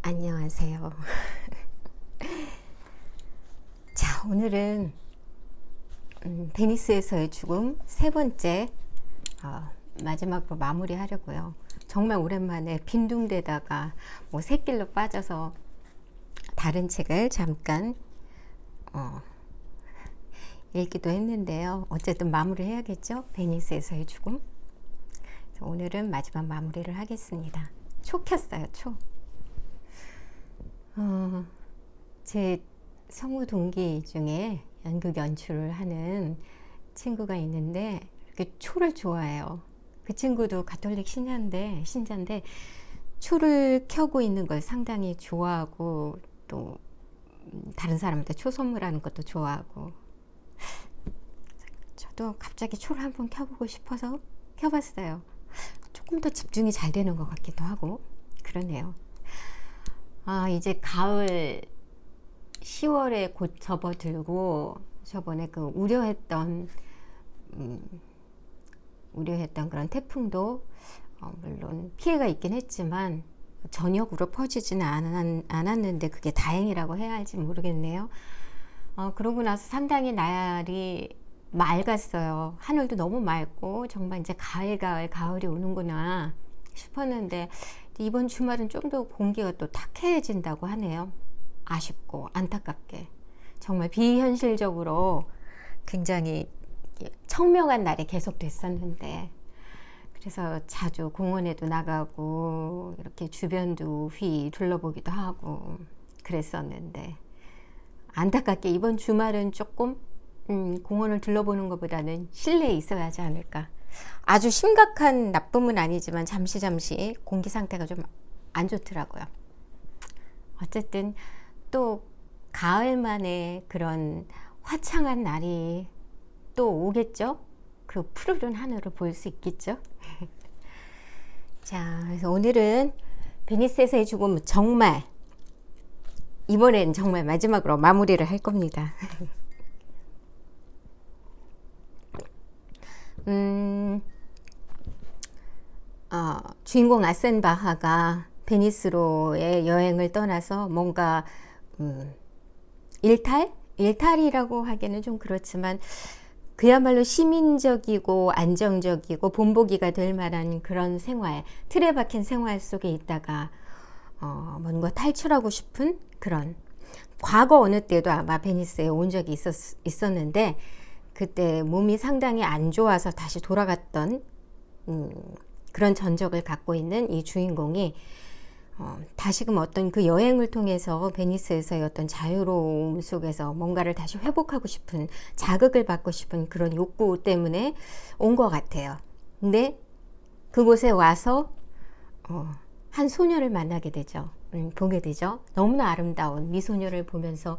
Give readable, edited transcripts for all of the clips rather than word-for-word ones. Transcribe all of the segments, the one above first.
안녕하세요. 자, 오늘은 베니스에서의 죽음 세 번째 마지막으로 마무리하려고요. 정말 오랜만에 빈둥대다가 뭐 샛길로 빠져서 다른 책을 잠깐 읽기도 했는데요. 어쨌든 마무리해야겠죠. 베니스에서의 죽음. 오늘은 마지막 마무리를 하겠습니다. 초 켰어요. 초. 제 성우 동기 중에 연극 연출을 하는 친구가 있는데 이렇게 초를 좋아해요. 그 친구도 가톨릭 신자인데 초를 켜고 있는 걸 상당히 좋아하고 또 다른 사람한테 초 선물하는 것도 좋아하고, 저도 갑자기 초를 한번 켜보고 싶어서 켜봤어요. 조금 더 집중이 잘 되는 것 같기도 하고 그러네요. 이제 가을 10월에 곧 접어들고, 저번에 그 우려했던 그런 태풍도 물론 피해가 있긴 했지만 전역으로 퍼지지는 않았는데 그게 다행이라고 해야 할지 모르겠네요. 그러고 나서 상당히 날이 맑았어요. 하늘도 너무 맑고 정말 이제 가을이 오는구나 싶었는데, 이번 주말은 좀 더 공기가 또 탁해진다고 하네요. 아쉽고 안타깝게 정말 비현실적으로 굉장히 청명한 날이 계속 됐었는데, 그래서 자주 공원에도 나가고 이렇게 주변도 둘러보기도 하고 그랬었는데, 안타깝게 이번 주말은 조금 공원을 둘러보는 것보다는 실내에 있어야 하지 않을까. 아주 심각한 나쁨은 아니지만 잠시 공기 상태가 좀 안 좋더라고요. 어쨌든 또 가을만의 그런 화창한 날이 또 오겠죠. 그 푸르른 하늘을 볼 수 있겠죠. 자, 그래서 오늘은 베니스에서의 죽음 정말 이번엔 정말 마지막으로 마무리를 할 겁니다. 주인공 아센바하가 베니스로의 여행을 떠나서 뭔가 일탈이라고 하기에는 좀 그렇지만 그야말로 시민적이고 안정적이고 본보기가 될 만한 그런 생활, 틀에 박힌 생활 속에 있다가 뭔가 탈출하고 싶은 그런, 과거 어느 때도 아마 베니스에 온 적이 있었는데 그때 몸이 상당히 안 좋아서 다시 돌아갔던 그런 전적을 갖고 있는 이 주인공이 다시금 어떤 그 여행을 통해서 베니스에서의 어떤 자유로움 속에서 뭔가를 다시 회복하고 싶은, 자극을 받고 싶은 그런 욕구 때문에 온 것 같아요. 근데 그곳에 와서 한 소녀를 만나게 되죠. 보게 되죠. 너무나 아름다운 미소녀를 보면서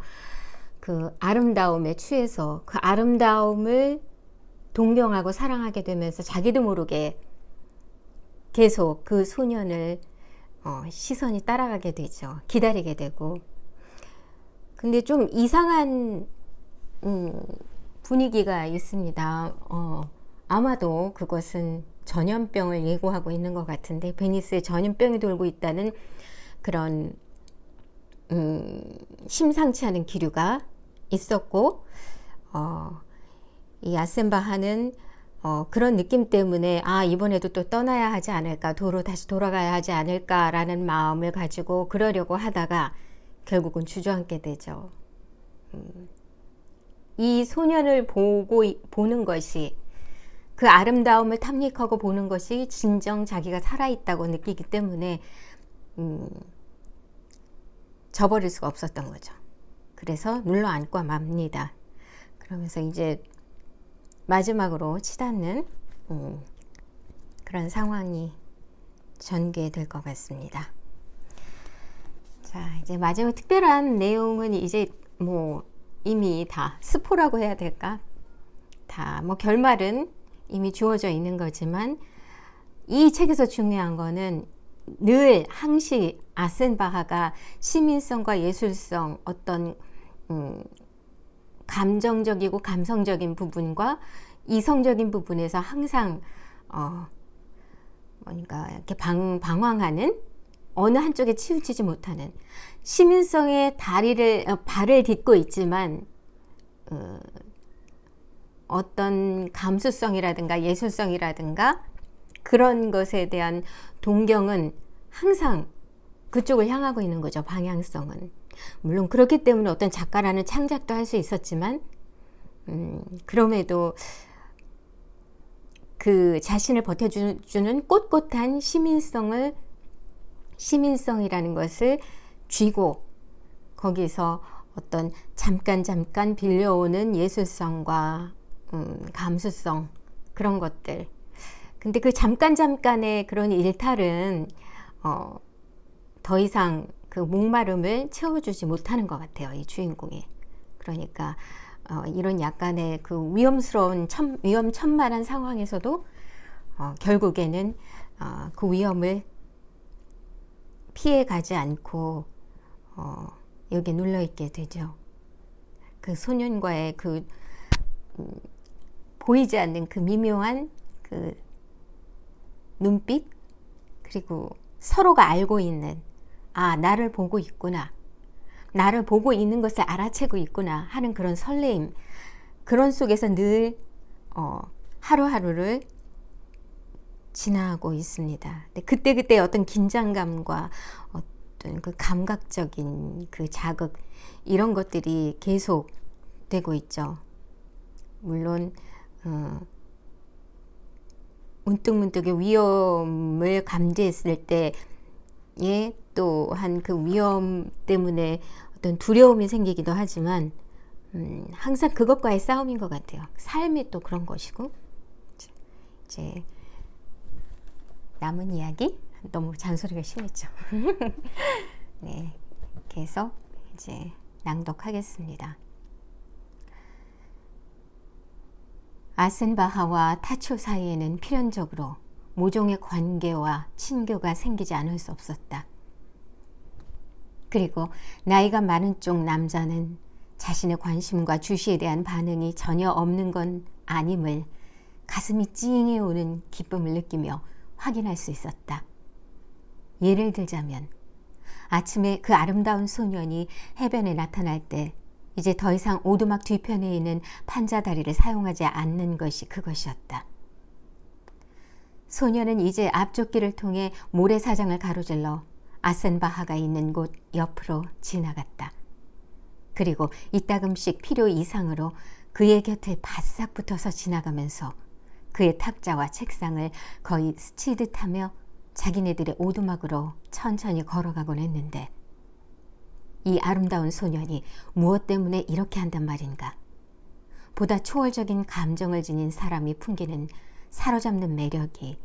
그 아름다움에 취해서 그 아름다움을 동경하고 사랑하게 되면서 자기도 모르게 계속 그 소년을 시선이 따라가게 되죠. 기다리게 되고. 근데 좀 이상한 분위기가 있습니다. 아마도 그것은 전염병을 예고하고 있는 것 같은데, 베니스에 전염병이 돌고 있다는 그런 심상치 않은 기류가 있었고, 이 아센바하는 그런 느낌 때문에 이번에도 또 떠나야 하지 않을까, 도로 다시 돌아가야 하지 않을까라는 마음을 가지고 그러려고 하다가 결국은 주저앉게 되죠. 이 소년을 보는 것이, 그 아름다움을 탐닉하고 보는 것이 진정 자기가 살아있다고 느끼기 때문에 저버릴 수가 없었던 거죠. 그래서 눌러앉고 맙니다. 그러면서 이제 마지막으로 치닫는 그런 상황이 전개될 것 같습니다. 자, 이제 마지막 특별한 내용은 이제 뭐 이미 다 스포라고 해야 될까? 다 뭐 결말은 이미 주어져 있는 거지만, 이 책에서 중요한 거는 늘 항시 아센바하가 시민성과 예술성, 어떤 감정적이고 감성적인 부분과 이성적인 부분에서 항상 뭔가 이렇게 방황하는 어느 한쪽에 치우치지 못하는 시민성의 발을 딛고 있지만 어떤 감수성이라든가 예술성이라든가 그런 것에 대한 동경은 항상 그쪽을 향하고 있는 거죠. 방향성은. 물론 그렇기 때문에 어떤 작가라는 창작도 할 수 있었지만 그럼에도 그 자신을 버텨주는 꼿꼿한 시민성이라는 것을 쥐고 거기서 어떤 잠깐 빌려오는 예술성과 감수성 그런 것들. 근데 그 잠깐의 그런 일탈은 더 이상 그 목마름을 채워주지 못하는 것 같아요. 이 주인공이. 그러니까 이런 약간의 그 위험천만한 상황에서도 결국에는 그 위험을 피해가지 않고 여기 눌러있게 되죠. 그 소년과의 그 보이지 않는 그 미묘한 그 눈빛, 그리고 서로가 알고 있는 나를 보고 있구나, 나를 보고 있는 것을 알아채고 있구나 하는 그런 설레임, 그런 속에서 늘 하루하루를 지나고 있습니다. 그때 어떤 긴장감과 어떤 그 감각적인 그 자극, 이런 것들이 계속 되고 있죠. 물론 문득문득의 위험을 감지했을 때에 또한 그 위험 때문에 어떤 두려움이 생기기도 하지만 항상 그것과의 싸움인 것 같아요. 삶이 또 그런 것이고. 이제 남은 이야기 너무 잔소리가 심했죠. 네, 계속 이제 낭독하겠습니다. 아센바하와 타초 사이에는 필연적으로 모종의 관계와 친교가 생기지 않을 수 없었다. 그리고 나이가 많은 쪽 남자는 자신의 관심과 주시에 대한 반응이 전혀 없는 건 아님을 가슴이 찡해 오는 기쁨을 느끼며 확인할 수 있었다. 예를 들자면 아침에 그 아름다운 소년이 해변에 나타날 때 이제 더 이상 오두막 뒤편에 있는 판자다리를 사용하지 않는 것이 그것이었다. 소년은 이제 앞쪽 길을 통해 모래사장을 가로질러 아센바하가 있는 곳 옆으로 지나갔다. 그리고 이따금씩 필요 이상으로 그의 곁에 바싹 붙어서 지나가면서 그의 탁자와 책상을 거의 스치듯 하며 자기네들의 오두막으로 천천히 걸어가곤 했는데, 이 아름다운 소년이 무엇 때문에 이렇게 한단 말인가? 보다 초월적인 감정을 지닌 사람이 풍기는 사로잡는 매력이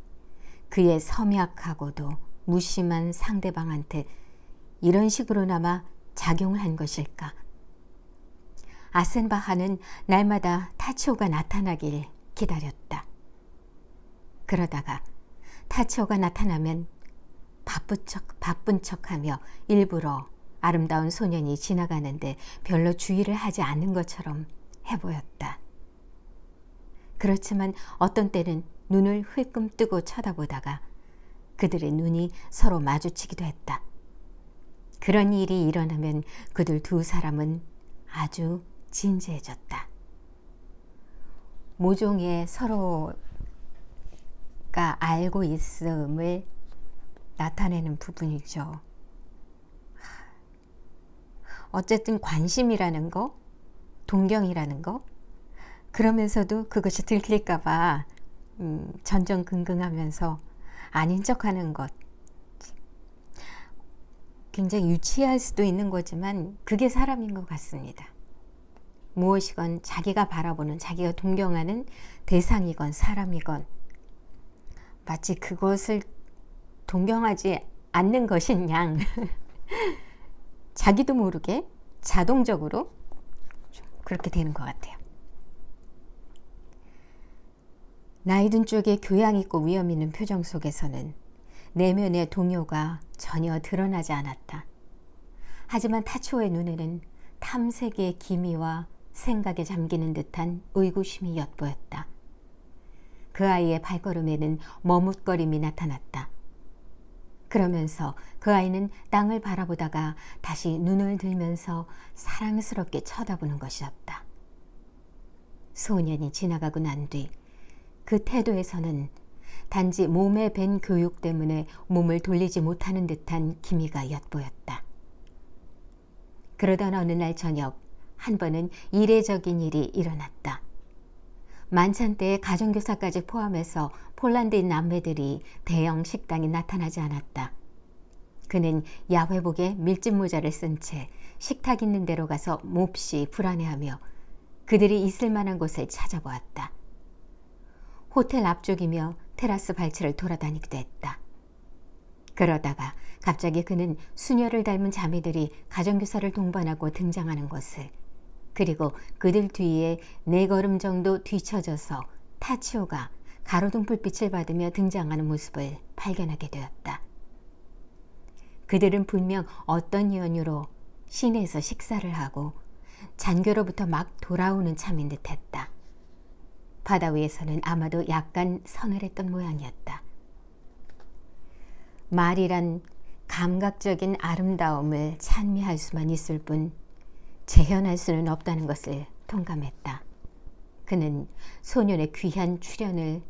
그의 섬약하고도 무심한 상대방한테 이런 식으로나마 작용을 한 것일까? 아센바하는 날마다 타치오가 나타나길 기다렸다. 그러다가 타치오가 나타나면 바쁜 척하며 일부러 아름다운 소년이 지나가는데 별로 주의를 하지 않는 것처럼 해보였다. 그렇지만 어떤 때는 눈을 흘끔 뜨고 쳐다보다가 그들의 눈이 서로 마주치기도 했다. 그런 일이 일어나면 그들 두 사람은 아주 진지해졌다. 모종의 서로가 알고 있음을 나타내는 부분이죠. 어쨌든 관심이라는 거, 동경이라는 거, 그러면서도 그것이 들킬까봐 전전긍긍하면서 아닌 척하는 것. 굉장히 유치할 수도 있는 거지만 그게 사람인 것 같습니다. 무엇이건 자기가 바라보는, 자기가 동경하는 대상이건 사람이건 마치 그것을 동경하지 않는 것인 양 자기도 모르게 자동적으로 그렇게 되는 것 같아요. 나이든 쪽의 교양 있고 위험 있는 표정 속에서는 내면의 동요가 전혀 드러나지 않았다. 하지만 타초의 눈에는 탐색의 기미와 생각에 잠기는 듯한 의구심이 엿보였다. 그 아이의 발걸음에는 머뭇거림이 나타났다. 그러면서 그 아이는 땅을 바라보다가 다시 눈을 들면서 사랑스럽게 쳐다보는 것이었다. 소년이 지나가고 난 뒤 그 태도에서는 단지 몸에 밴 교육 때문에 몸을 돌리지 못하는 듯한 기미가 엿보였다. 그러던 어느 날 저녁 한 번은 이례적인 일이 일어났다. 만찬 때에 가정교사까지 포함해서 폴란드인 남매들이 대형 식당에 나타나지 않았다. 그는 야회복에 밀짚 모자를 쓴 채 식탁 있는 데로 가서 몹시 불안해하며 그들이 있을 만한 곳을 찾아보았다. 호텔 앞쪽이며 테라스 발치를 돌아다니기도 했다. 그러다가 갑자기 그는 수녀를 닮은 자매들이 가정교사를 동반하고 등장하는 것을, 그리고 그들 뒤에 4걸음 정도 뒤처져서 타치오가 가로등 불빛을 받으며 등장하는 모습을 발견하게 되었다. 그들은 분명 어떤 연유로 시내에서 식사를 하고 잔교로부터 막 돌아오는 참인 듯했다. 바다 위에서는 아마도 약간 서늘했던 모양이었다. 말이란 감각적인 아름다움을 찬미할 수만 있을 뿐 재현할 수는 없다는 것을 통감했다. 그는 소년의 귀한 출연을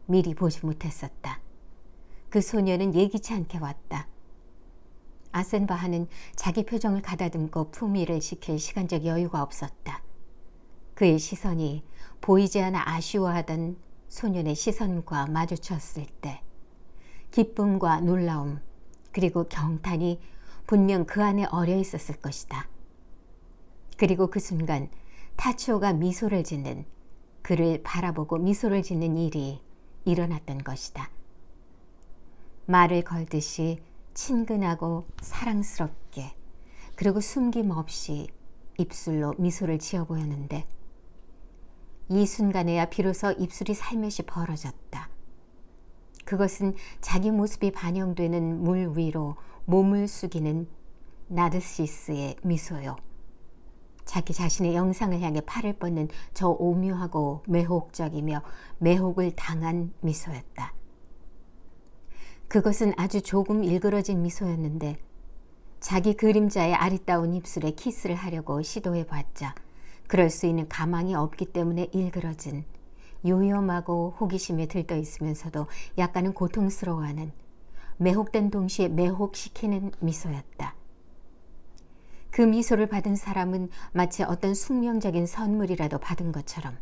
미리 보지 못했었다. 그 소년은 예기치 않게 왔다. 아센바하는 자기 표정을 가다듬고 품위를 지킬 시간적 여유가 없었다. 그의 시선이 보이지 않아 아쉬워하던 소년의 시선과 마주쳤을 때 기쁨과 놀라움 그리고 경탄이 분명 그 안에 어려 있었을 것이다. 그리고 그 순간 타치오가 미소를 짓는, 그를 바라보고 미소를 짓는 일이 일어났던 것이다. 말을 걸듯이 친근하고 사랑스럽게 그리고 숨김없이 입술로 미소를 지어 보였는데 이 순간에야 비로소 입술이 살며시 벌어졌다. 그것은 자기 모습이 반영되는 물 위로 몸을 숙이는 나르시스의 미소요. 자기 자신의 영상을 향해 팔을 뻗는 저 오묘하고 매혹적이며 매혹을 당한 미소였다. 그것은 아주 조금 일그러진 미소였는데 자기 그림자의 아리따운 입술에 키스를 하려고 시도해봤자 그럴 수 있는 가망이 없기 때문에 일그러진, 요염하고 호기심에 들떠 있으면서도 약간은 고통스러워하는, 매혹된 동시에 매혹시키는 미소였다. 그 미소를 받은 사람은 마치 어떤 숙명적인 선물이라도 받은 것처럼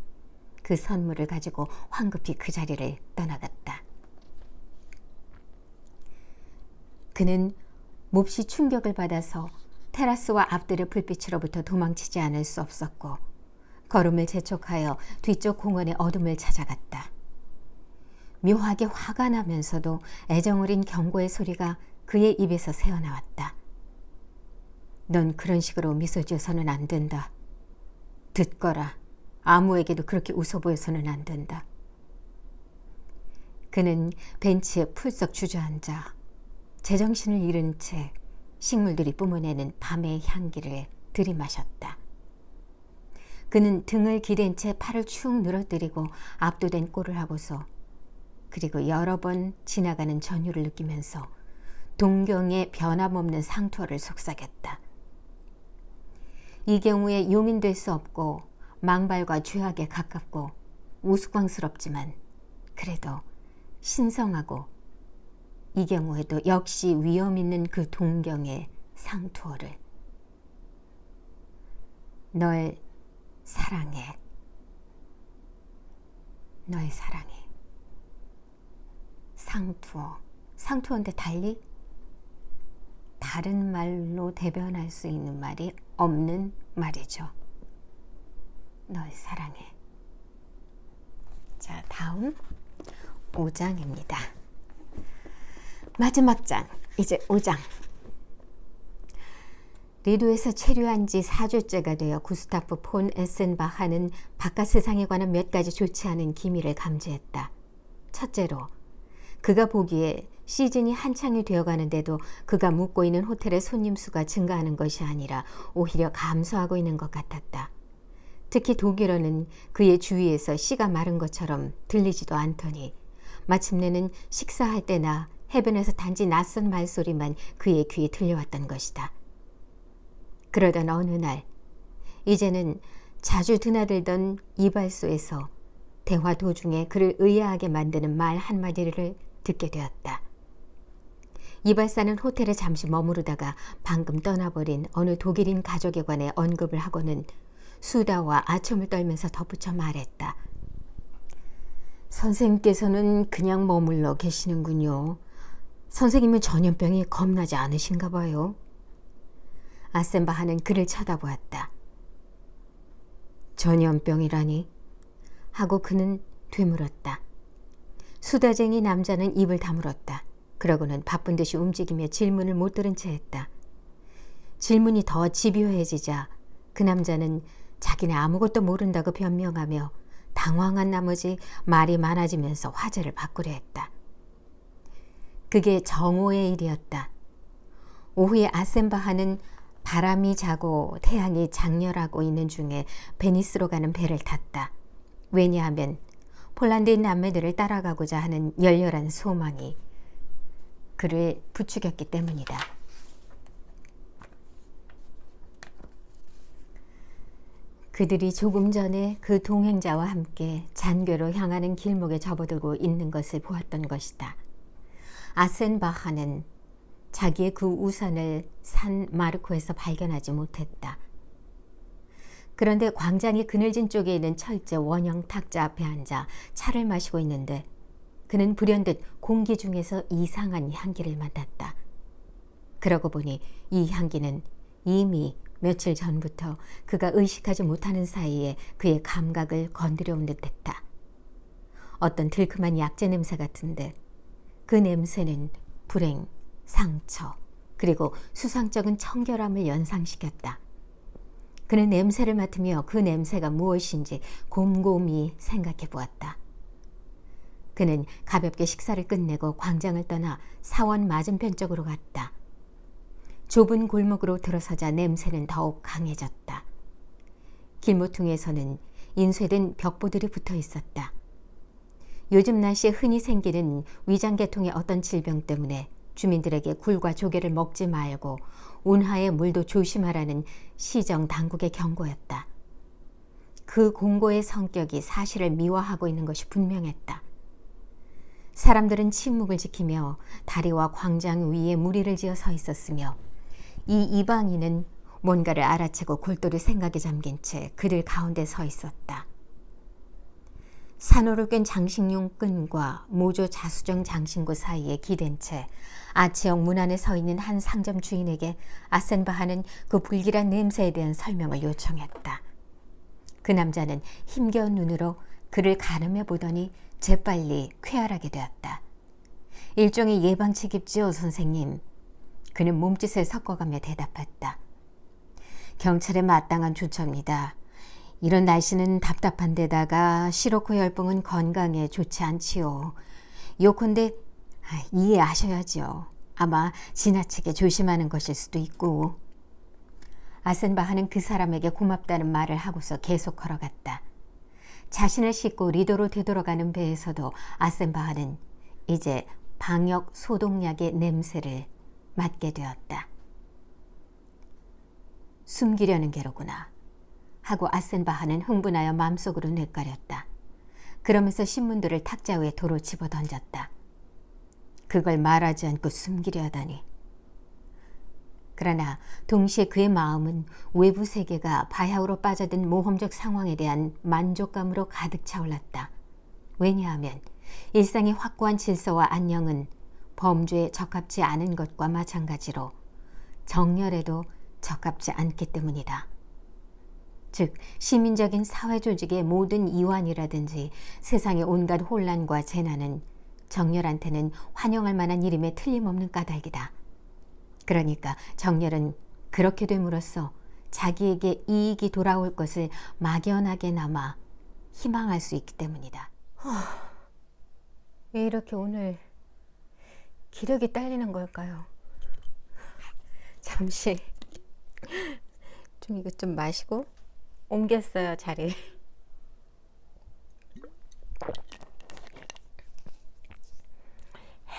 그 선물을 가지고 황급히 그 자리를 떠나갔다. 그는 몹시 충격을 받아서 테라스와 앞들의 불빛으로부터 도망치지 않을 수 없었고 걸음을 재촉하여 뒤쪽 공원의 어둠을 찾아갔다. 묘하게 화가 나면서도 애정 어린 경고의 소리가 그의 입에서 새어나왔다. 넌 그런 식으로 미소 지어서는 안 된다. 듣거라. 아무에게도 그렇게 웃어 보여서는 안 된다. 그는 벤치에 풀썩 주저앉아 제정신을 잃은 채 식물들이 뿜어내는 밤의 향기를 들이마셨다. 그는 등을 기댄 채 팔을 축 늘어뜨리고 압도된 꼴을 하고서 그리고 여러 번 지나가는 전율을 느끼면서 동경의 변함없는 상투어를 속삭였다. 이 경우에 용인될 수 없고 망발과 죄악에 가깝고 우스꽝스럽지만 그래도 신성하고 이 경우에도 역시 위험 있는 그 동경의 상투어를. 널 사랑해. 널 사랑해. 상투어. 상투어인데 달리 다른 말로 대변할 수 있는 말이 없는 말이죠. 널 사랑해. 자, 다음 5장입니다. 마지막 장, 이제 5장. 리도에서 체류한 지 4주째가 되어 구스타프 폰 에센바하는 바깥 세상에 관한 몇 가지 좋지 않은 기미를 감지했다. 첫째로, 그가 보기에 시즌이 한창이 되어가는데도 그가 묵고 있는 호텔의 손님 수가 증가하는 것이 아니라 오히려 감소하고 있는 것 같았다. 특히 독일어는 그의 주위에서 씨가 마른 것처럼 들리지도 않더니 마침내는 식사할 때나 해변에서 단지 낯선 말소리만 그의 귀에 들려왔던 것이다. 그러던 어느 날, 이제는 자주 드나들던 이발소에서 대화 도중에 그를 의아하게 만드는 말 한마디를 듣게 되었다. 이발사는 호텔에 잠시 머무르다가 방금 떠나버린 어느 독일인 가족에 관해 언급을 하고는 수다와 아첨을 떨면서 덧붙여 말했다. 선생님께서는 그냥 머물러 계시는군요. 선생님은 전염병이 겁나지 않으신가 봐요. 아센바하는 그를 쳐다보았다. 전염병이라니? 하고 그는 되물었다. 수다쟁이 남자는 입을 다물었다. 그러고는 바쁜 듯이 움직이며 질문을 못 들은 채 했다. 질문이 더 집요해지자 그 남자는 자기는 아무것도 모른다고 변명하며 당황한 나머지 말이 많아지면서 화제를 바꾸려 했다. 그게 정오의 일이었다. 오후에 아센바하는 바람이 자고 태양이 장렬하고 있는 중에 베니스로 가는 배를 탔다. 왜냐하면 폴란드인 남매들을 따라가고자 하는 열렬한 소망이 그를 부추겼기 때문이다. 그들이 조금 전에 그 동행자와 함께 잔궤로 향하는 길목에 접어들고 있는 것을 보았던 것이다. 아센바하는 자기의 그 우산을 산 마르코에서 발견하지 못했다. 그런데 광장의 그늘진 쪽에 있는 철제 원형 탁자 앞에 앉아 차를 마시고 있는데 그는 불현듯 공기 중에서 이상한 향기를 맡았다. 그러고 보니 이 향기는 이미 며칠 전부터 그가 의식하지 못하는 사이에 그의 감각을 건드려온 듯했다. 어떤 들큼한 약재 냄새 같은데 그 냄새는 불행, 상처, 그리고 수상쩍은 청결함을 연상시켰다. 그는 냄새를 맡으며 그 냄새가 무엇인지 곰곰이 생각해 보았다. 그는 가볍게 식사를 끝내고 광장을 떠나 사원 맞은편 쪽으로 갔다. 좁은 골목으로 들어서자 냄새는 더욱 강해졌다. 길모퉁이에서는 인쇄된 벽보들이 붙어 있었다. 요즘 날씨에 흔히 생기는 위장계통의 어떤 질병 때문에 주민들에게 굴과 조개를 먹지 말고 운하의 물도 조심하라는 시정 당국의 경고였다. 그 공고의 성격이 사실을 미화하고 있는 것이 분명했다. 사람들은 침묵을 지키며 다리와 광장 위에 무리를 지어 서 있었으며 이 이방인은 뭔가를 알아채고 골똘히 생각에 잠긴 채 그들 가운데 서 있었다. 산호를 끈 장식용 끈과 모조 자수정 장신구 사이에 기댄 채 아치형 문 안에 서 있는 한 상점 주인에게 아센바하는 그 불길한 냄새에 대한 설명을 요청했다. 그 남자는 힘겨운 눈으로 그를 가늠해 보더니 재빨리 쾌활하게 되었다. 일종의 예방책입지요, 선생님. 그는 몸짓을 섞어가며 대답했다. 경찰에 마땅한 조처입니다. 이런 날씨는 답답한 데다가 시로코 열병은 건강에 좋지 않지요. 요컨대 이해하셔야죠. 아마 지나치게 조심하는 것일 수도 있고. 아센바하는 그 사람에게 고맙다는 말을 하고서 계속 걸어갔다. 자신을 싣고 리도로 되돌아가는 배에서도 아센바하는 이제 방역 소독약의 냄새를 맡게 되었다. 숨기려는 게로구나 하고 아센바하는 흥분하여 마음속으로 뇌까렸다. 그러면서 신문들을 탁자 위에 도로 집어던졌다. 그걸 말하지 않고 숨기려 하다니. 그러나 동시에 그의 마음은 외부 세계가 바야흐로 빠져든 모험적 상황에 대한 만족감으로 가득 차올랐다. 왜냐하면 일상의 확고한 질서와 안녕은 범죄에 적합지 않은 것과 마찬가지로 정열에도 적합지 않기 때문이다. 즉 시민적인 사회 조직의 모든 이완이라든지 세상의 온갖 혼란과 재난은 정열한테는 환영할 만한 일임에 틀림없는 까닭이다. 그러니까 정열은 그렇게 됨으로써 자기에게 이익이 돌아올 것을 막연하게나마 희망할 수 있기 때문이다. 왜 이렇게 오늘 기력이 딸리는 걸까요? 잠시 좀 이거 좀 마시고 옮겼어요, 자리.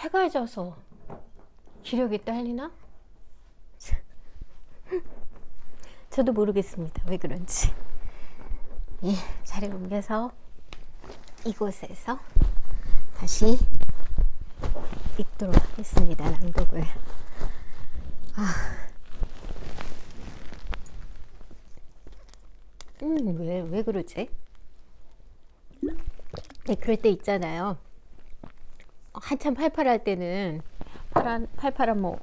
해가 져서 기력이 딸리나? 저도 모르겠습니다. 왜 그런지. 예, 자리를 옮겨서 이곳에서 다시 읽도록 하겠습니다. 낭독을. 왜 그러지? 네, 그럴 때 있잖아요. 한참 팔팔할 때는 팔팔한 뭐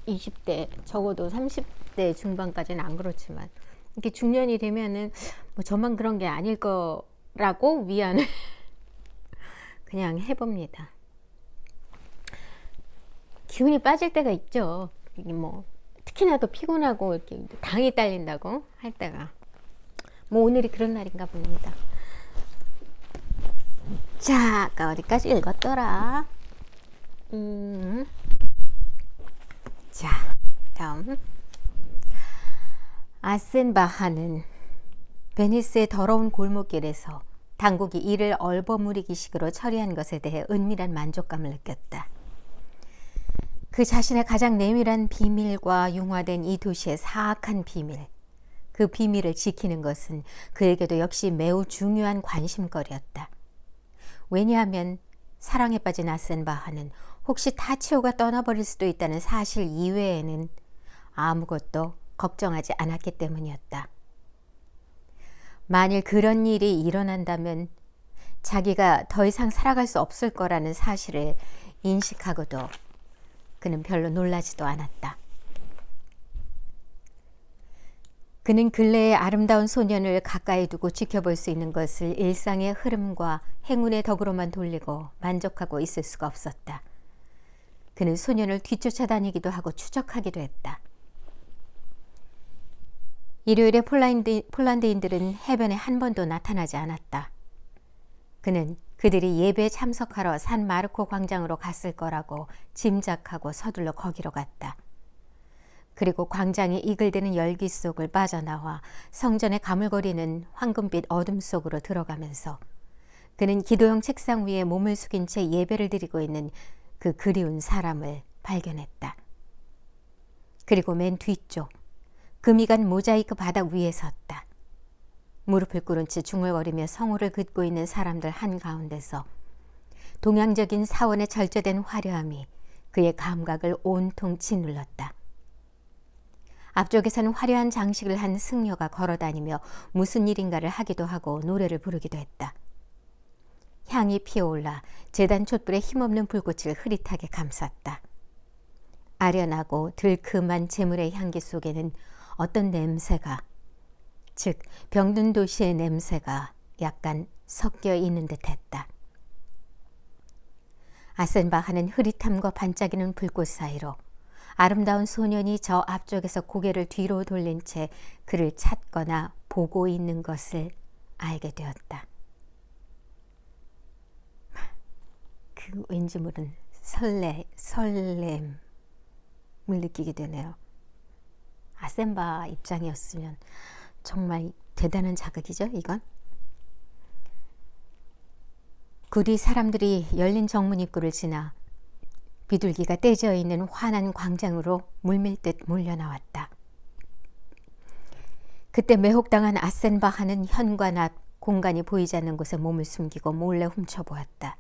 20대 적어도 30대 중반까지는 안 그렇지만 이렇게 중년이 되면은 뭐 저만 그런 게 아닐 거라고 위안을 그냥 해봅니다. 기운이 빠질 때가 있죠. 이게 뭐 특히나 더 피곤하고 이렇게 당이 딸린다고 할 때가 뭐 오늘이 그런 날인가 봅니다. 자, 아까 어디까지 읽었더라? 자, 다음. 아센바하는 베니스의 더러운 골목길에서 당국이 이를 얼버무리기식으로 처리한 것에 대해 은밀한 만족감을 느꼈다. 그 자신의 가장 내밀한 비밀과 융화된 이 도시의 사악한 비밀, 그 비밀을 지키는 것은 그에게도 역시 매우 중요한 관심거리였다. 왜냐하면 사랑에 빠진 아센바하는 혹시 타치오가 떠나버릴 수도 있다는 사실 이외에는 아무것도 걱정하지 않았기 때문이었다. 만일 그런 일이 일어난다면 자기가 더 이상 살아갈 수 없을 거라는 사실을 인식하고도 그는 별로 놀라지도 않았다. 그는 근래의 아름다운 소년을 가까이 두고 지켜볼 수 있는 것을 일상의 흐름과 행운의 덕으로만 돌리고 만족하고 있을 수가 없었다. 그는 소년을 뒤쫓아다니기도 하고 추적하기도 했다. 일요일에 폴란드인들은 해변에 한 번도 나타나지 않았다. 그는 그들이 예배에 참석하러 산 마르코 광장으로 갔을 거라고 짐작하고 서둘러 거기로 갔다. 그리고 광장의 이글대는 열기 속을 빠져나와 성전의 가물거리는 황금빛 어둠 속으로 들어가면서 그는 기도용 책상 위에 몸을 숙인 채 예배를 드리고 있는 그 그리운 사람을 발견했다. 그리고 맨 뒤쪽 금이 간 모자이크 바닥 위에 섰다. 무릎을 꿇은 채 중얼거리며 성호를 긋고 있는 사람들 한가운데서 동양적인 사원의 절제된 화려함이 그의 감각을 온통 짓눌렀다. 앞쪽에서는 화려한 장식을 한 승려가 걸어다니며 무슨 일인가를 하기도 하고 노래를 부르기도 했다. 향이 피어올라 제단 촛불의 힘없는 불꽃을 흐릿하게 감쌌다. 아련하고 들큼한 재물의 향기 속에는 어떤 냄새가, 즉 병든 도시의 냄새가 약간 섞여 있는 듯했다. 아센바하는 흐릿함과 반짝이는 불꽃 사이로 아름다운 소년이 저 앞쪽에서 고개를 뒤로 돌린 채 그를 찾거나 보고 있는 것을 알게 되었다. 그 왠지 모른 설렘을 느끼게 되네요. 아센바 입장이었으면 정말 대단한 자극이죠, 이건. 굿이 사람들이 열린 정문 입구를 지나 비둘기가 떼져 있는 환한 광장으로 물밀듯 몰려나왔다. 그때 매혹당한 아센바하는 현관 앞 공간이 보이지 않는 곳에 몸을 숨기고 몰래 훔쳐보았다.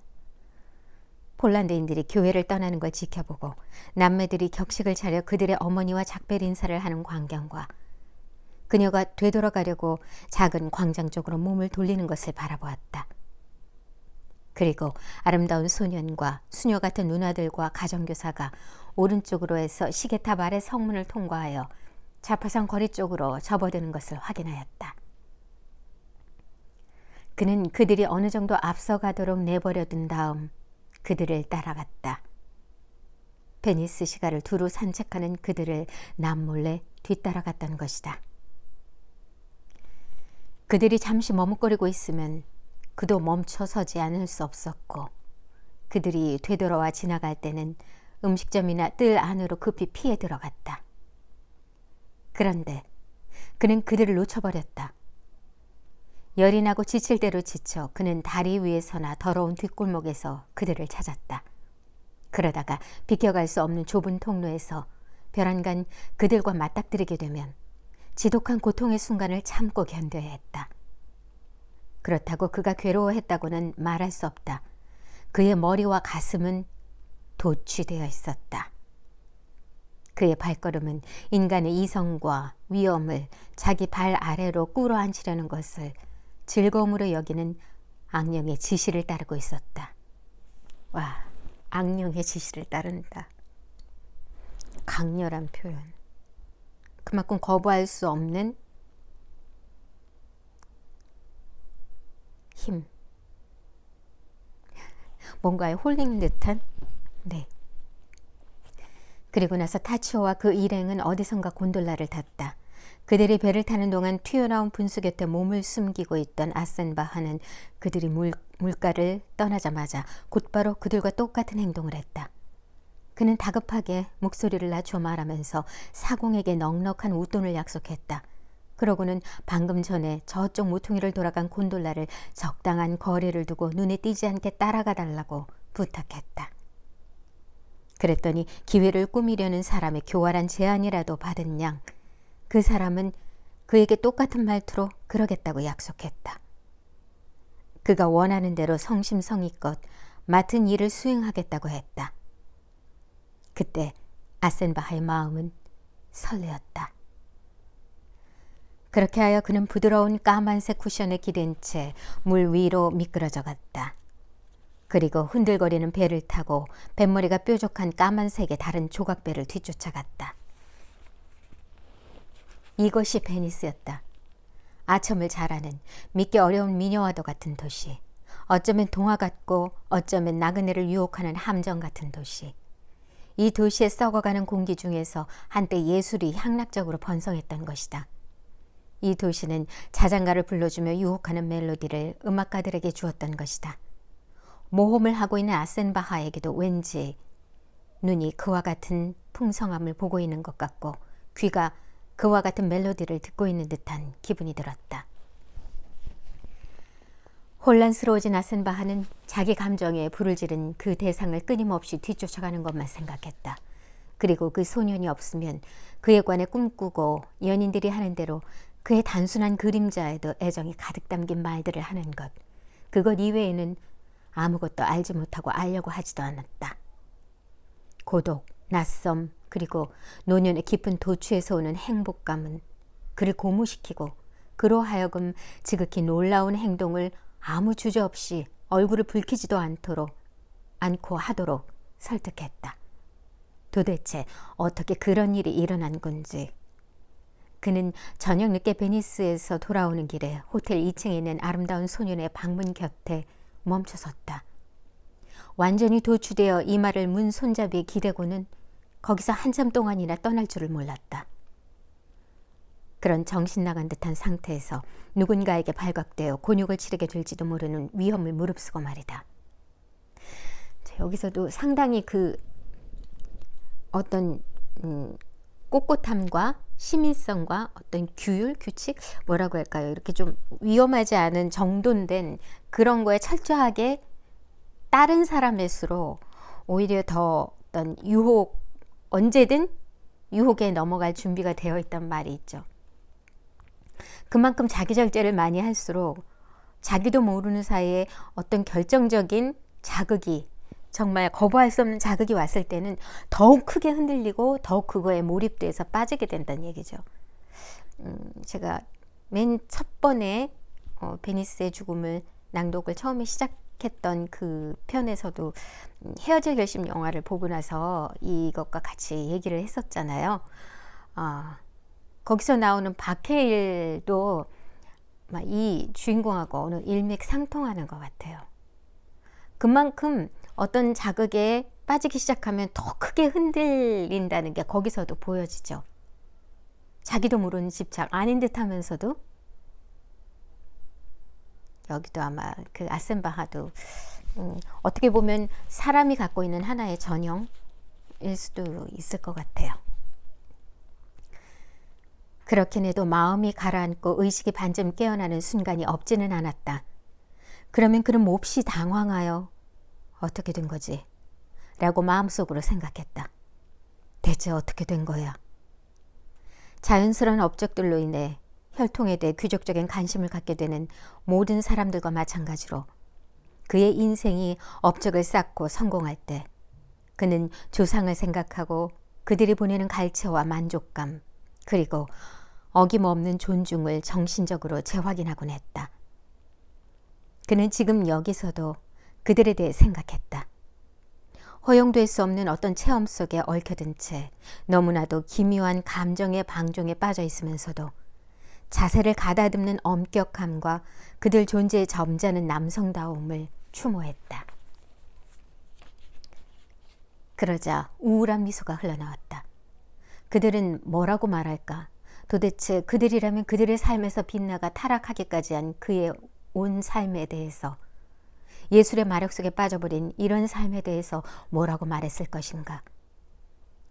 폴란드인들이 교회를 떠나는 걸 지켜보고 남매들이 격식을 차려 그들의 어머니와 작별 인사를 하는 광경과 그녀가 되돌아가려고 작은 광장 쪽으로 몸을 돌리는 것을 바라보았다. 그리고 아름다운 소년과 수녀 같은 누나들과 가정교사가 오른쪽으로 해서 시계탑 아래 성문을 통과하여 자파상 거리 쪽으로 접어드는 것을 확인하였다. 그는 그들이 어느 정도 앞서가도록 내버려둔 다음 그들을 따라갔다. 베니스 시가를 두루 산책하는 그들을 남몰래 뒤따라갔던 것이다. 그들이 잠시 머뭇거리고 있으면 그도 멈춰서지 않을 수 없었고 그들이 되돌아와 지나갈 때는 음식점이나 뜰 안으로 급히 피해 들어갔다. 그런데 그는 그들을 놓쳐버렸다. 열이 나고 지칠 대로 지쳐 그는 다리 위에서나 더러운 뒷골목에서 그들을 찾았다. 그러다가 비껴갈 수 없는 좁은 통로에서 벼랑간 그들과 맞닥뜨리게 되면 지독한 고통의 순간을 참고 견뎌야 했다. 그렇다고 그가 괴로워했다고는 말할 수 없다. 그의 머리와 가슴은 도취되어 있었다. 그의 발걸음은 인간의 이성과 위험을 자기 발 아래로 꿇어앉히려는 것을 즐거움으로 여기는 악령의 지시를 따르고 있었다. 와, 악령의 지시를 따른다. 강렬한 표현. 그만큼 거부할 수 없는 힘. 뭔가에 홀린 듯한. 네. 그리고 나서 타치오와 그 일행은 어디선가 곤돌라를 탔다. 그들이 배를 타는 동안 튀어나온 분수 곁에 몸을 숨기고 있던 아센바하는 그들이 물가를 떠나자마자 곧바로 그들과 똑같은 행동을 했다. 그는 다급하게 목소리를 낮춰 말하면서 사공에게 넉넉한 웃돈을 약속했다. 그러고는 방금 전에 저쪽 모퉁이를 돌아간 곤돌라를 적당한 거리를 두고 눈에 띄지 않게 따라가 달라고 부탁했다. 그랬더니 기회를 꾸미려는 사람의 교활한 제안이라도 받은 양, 그 사람은 그에게 똑같은 말투로 그러겠다고 약속했다. 그가 원하는 대로 성심성의껏 맡은 일을 수행하겠다고 했다. 그때 아센바하의 마음은 설레었다. 그렇게 하여 그는 부드러운 까만색 쿠션에 기댄 채 물 위로 미끄러져 갔다. 그리고 흔들거리는 배를 타고 뱃머리가 뾰족한 까만색의 다른 조각배를 뒤쫓아갔다. 이것이 베니스였다. 아첨을 잘하는 믿기 어려운 미녀와도 같은 도시. 어쩌면 동화 같고 어쩌면 나그네를 유혹하는 함정 같은 도시. 이 도시에 썩어가는 공기 중에서 한때 예술이 향락적으로 번성했던 것이다. 이 도시는 자장가를 불러주며 유혹하는 멜로디를 음악가들에게 주었던 것이다. 모험을 하고 있는 아센바하에게도 왠지 눈이 그와 같은 풍성함을 보고 있는 것 같고 귀가 그와 같은 멜로디를 듣고 있는 듯한 기분이 들었다. 혼란스러워진 아센바하는 자기 감정에 불을 지른 그 대상을 끊임없이 뒤쫓아가는 것만 생각했다. 그리고 그 소년이 없으면 그에 관해 꿈꾸고 연인들이 하는 대로 그의 단순한 그림자에도 애정이 가득 담긴 말들을 하는 것, 그것 이외에는 아무것도 알지 못하고 알려고 하지도 않았다. 고독, 낯섦, 그리고 노년의 깊은 도취에서 오는 행복감은 그를 고무시키고 그로 하여금 지극히 놀라운 행동을 아무 주저없이 얼굴을 붉히지도 않고 하도록 설득했다. 도대체 어떻게 그런 일이 일어난 건지. 그는 저녁 늦게 베니스에서 돌아오는 길에 호텔 2층에 있는 아름다운 소년의 방문 곁에 멈춰섰다. 완전히 도취되어 이마를 문 손잡이에 기대고는 거기서 한참 동안이나 떠날 줄을 몰랐다. 그런 정신 나간 듯한 상태에서 누군가에게 발각되어 곤욕을 치르게 될지도 모르는 위험을 무릅쓰고 말이다. 여기서도 상당히 그 어떤 꼿꼿함과 시민성과 어떤 규율, 규칙, 뭐라고 할까요? 이렇게 좀 위험하지 않은 정돈된 그런 거에 철저하게 따른 사람일수록 오히려 더 어떤 유혹, 언제든 유혹에 넘어갈 준비가 되어 있단 말이 있죠. 그만큼 자기 절제를 많이 할수록 자기도 모르는 사이에 어떤 결정적인 자극이, 정말 거부할 수 없는 자극이 왔을 때는 더욱 크게 흔들리고 더욱 그거에 몰입돼서 빠지게 된다는 얘기죠. 제가 맨 첫 번에 베니스의 죽음을 낭독을 처음에 시작했던 그 편에서도 헤어질 결심 영화를 보고 나서 이것과 같이 얘기를 했었잖아요. 거기서 나오는 박해일도 이 주인공하고 어느 일맥상통하는 것 같아요. 그만큼 어떤 자극에 빠지기 시작하면 더 크게 흔들린다는 게 거기서도 보여지죠. 자기도 모르는 집착, 아닌 듯 하면서도. 여기도 아마 그 아센바하도 어떻게 보면 사람이 갖고 있는 하나의 전형일 수도 있을 것 같아요. 그렇긴 해도 마음이 가라앉고 의식이 반쯤 깨어나는 순간이 없지는 않았다. 그러면 그는 몹시 당황하여 어떻게 된 거지? 라고 마음속으로 생각했다. 대체 어떻게 된 거야? 자연스러운 업적들로 인해 혈통에 대해 규적적인 관심을 갖게 되는 모든 사람들과 마찬가지로 그의 인생이 업적을 쌓고 성공할 때 그는 조상을 생각하고 그들이 보내는 갈채와 만족감 그리고 어김없는 존중을 정신적으로 재확인하곤 했다. 그는 지금 여기서도 그들에 대해 생각했다. 허용될 수 없는 어떤 체험 속에 얽혀든 채 너무나도 기묘한 감정의 방종에 빠져 있으면서도 자세를 가다듬는 엄격함과 그들 존재의 점잖은 남성다움을 추모했다. 그러자 우울한 미소가 흘러나왔다. 그들은 뭐라고 말할까? 도대체 그들이라면 그들의 삶에서 빗나가 타락하기까지 한 그의 온 삶에 대해서, 예술의 마력 속에 빠져버린 이런 삶에 대해서 뭐라고 말했을 것인가?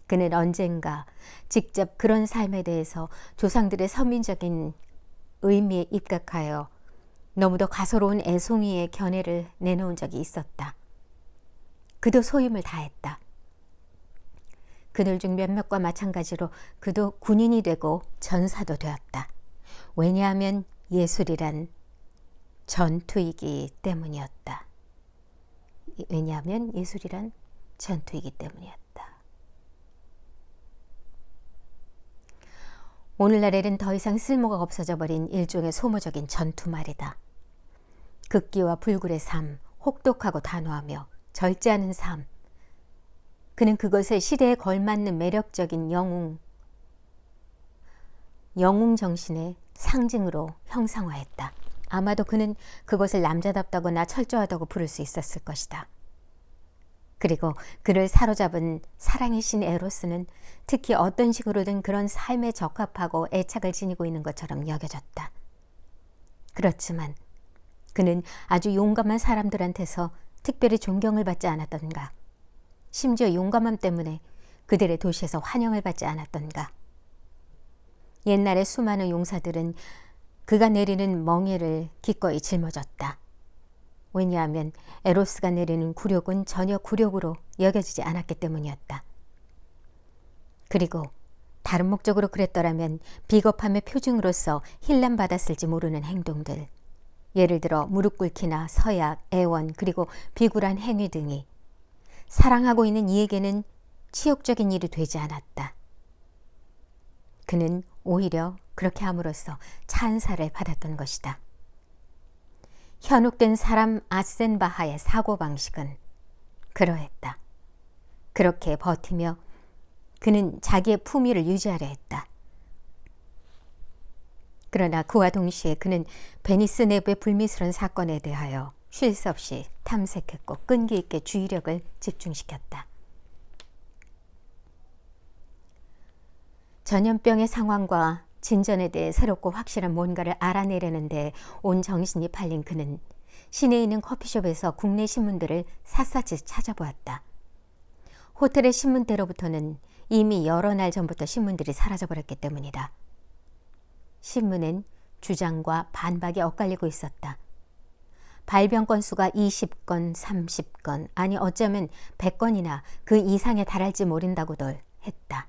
그는 언젠가 직접 그런 삶에 대해서 조상들의 선민적인 의미에 입각하여 너무도 가소로운 애송이의 견해를 내놓은 적이 있었다. 그도 소임을 다했다. 그들 중 몇몇과 마찬가지로 그도 군인이 되고 전사도 되었다. 왜냐하면 예술이란 전투이기 때문이었다. 왜냐하면 예술이란 전투이기 때문이었다. 오늘날에는 더 이상 쓸모가 없어져 버린 일종의 소모적인 전투 말이다. 극기와 불굴의 삶, 혹독하고 단호하며 절제하는 삶. 그는 그것을 시대에 걸맞는 매력적인 영웅 정신의 상징으로 형상화했다. 아마도 그는 그것을 남자답다거나 철저하다고 부를 수 있었을 것이다. 그리고 그를 사로잡은 사랑의 신 에로스는 특히 어떤 식으로든 그런 삶에 적합하고 애착을 지니고 있는 것처럼 여겨졌다. 그렇지만 그는 아주 용감한 사람들한테서 특별히 존경을 받지 않았던가? 심지어 용감함 때문에 그들의 도시에서 환영을 받지 않았던가? 옛날의 수많은 용사들은 그가 내리는 멍에를 기꺼이 짊어졌다. 왜냐하면 에로스가 내리는 굴욕은 전혀 굴욕으로 여겨지지 않았기 때문이었다. 그리고 다른 목적으로 그랬더라면 비겁함의 표징으로서 힐난받았을지 모르는 행동들, 예를 들어 무릎 꿇기나 서약, 애원, 그리고 비굴한 행위 등이 사랑하고 있는 이에게는 치욕적인 일이 되지 않았다. 그는 오히려 그렇게 함으로써 찬사를 받았던 것이다. 현혹된 사람 아센 바하의 사고방식은 그러했다. 그렇게 버티며 그는 자기의 품위를 유지하려 했다. 그러나 그와 동시에 그는 베니스 내부의 불미스러운 사건에 대하여 쉴 새 없이 탐색했고 끈기 있게 주의력을 집중시켰다. 전염병의 상황과 진전에 대해 새롭고 확실한 뭔가를 알아내려는 데 온 정신이 팔린 그는 시내에 있는 커피숍에서 국내 신문들을 샅샅이 찾아보았다. 호텔의 신문대로부터는 이미 여러 날 전부터 신문들이 사라져버렸기 때문이다. 신문엔 주장과 반박이 엇갈리고 있었다. 발병 건수가 20건, 30건, 아니 어쩌면 100건이나 그 이상에 달할지 모른다고들 했다.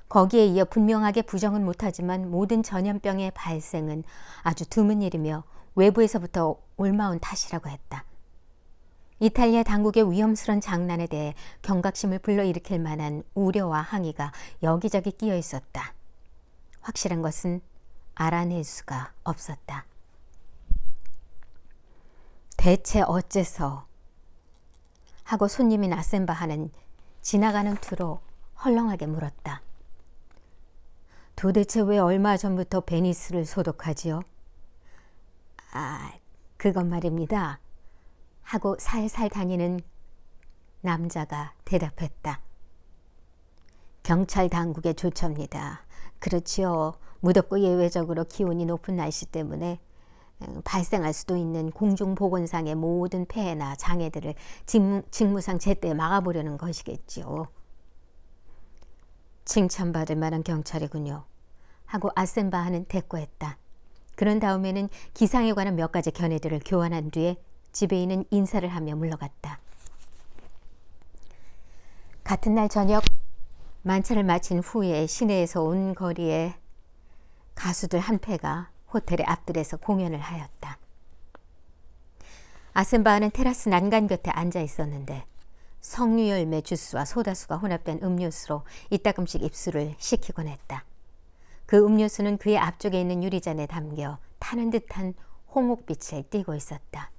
거기에 이어 분명하게 부정은 못하지만 모든 전염병의 발생은 아주 드문 일이며 외부에서부터 올마온 탓이라고 했다. 이탈리아 당국의 위험스런 장난에 대해 경각심을 불러일으킬 만한 우려와 항의가 여기저기 끼어 있었다. 확실한 것은 알아낼 수가 없었다. 대체 어째서? 하고 손님인 아센바하는 지나가는 투로 헐렁하게 물었다. 도대체 왜 얼마 전부터 베니스를 소독하지요? 그건 말입니다. 하고 살살 다니는 남자가 대답했다. 경찰 당국의 조처입니다. 그렇지요. 무덥고 예외적으로 기온이 높은 날씨 때문에 발생할 수도 있는 공중보건상의 모든 폐해나 장애들을 직무상 제때 막아보려는 것이겠지요. 칭찬받을 만한 경찰이군요. 하고 아센바하는 대꾸했다. 그런 다음에는 기상에 관한 몇 가지 견해들을 교환한 뒤에 지배인은 인사를 하며 물러갔다. 같은 날 저녁 만찬을 마친 후에 시내에서 온 거리에 가수들 한 패가 호텔의 앞뜰에서 공연을 하였다. 아센바하는 테라스 난간 곁에 앉아 있었는데 석류열매 주스와 소다수가 혼합된 음료수로 이따금씩 입술을 식히곤 했다. 그 음료수는 그의 앞쪽에 있는 유리잔에 담겨 타는 듯한 홍옥빛을 띠고 있었다.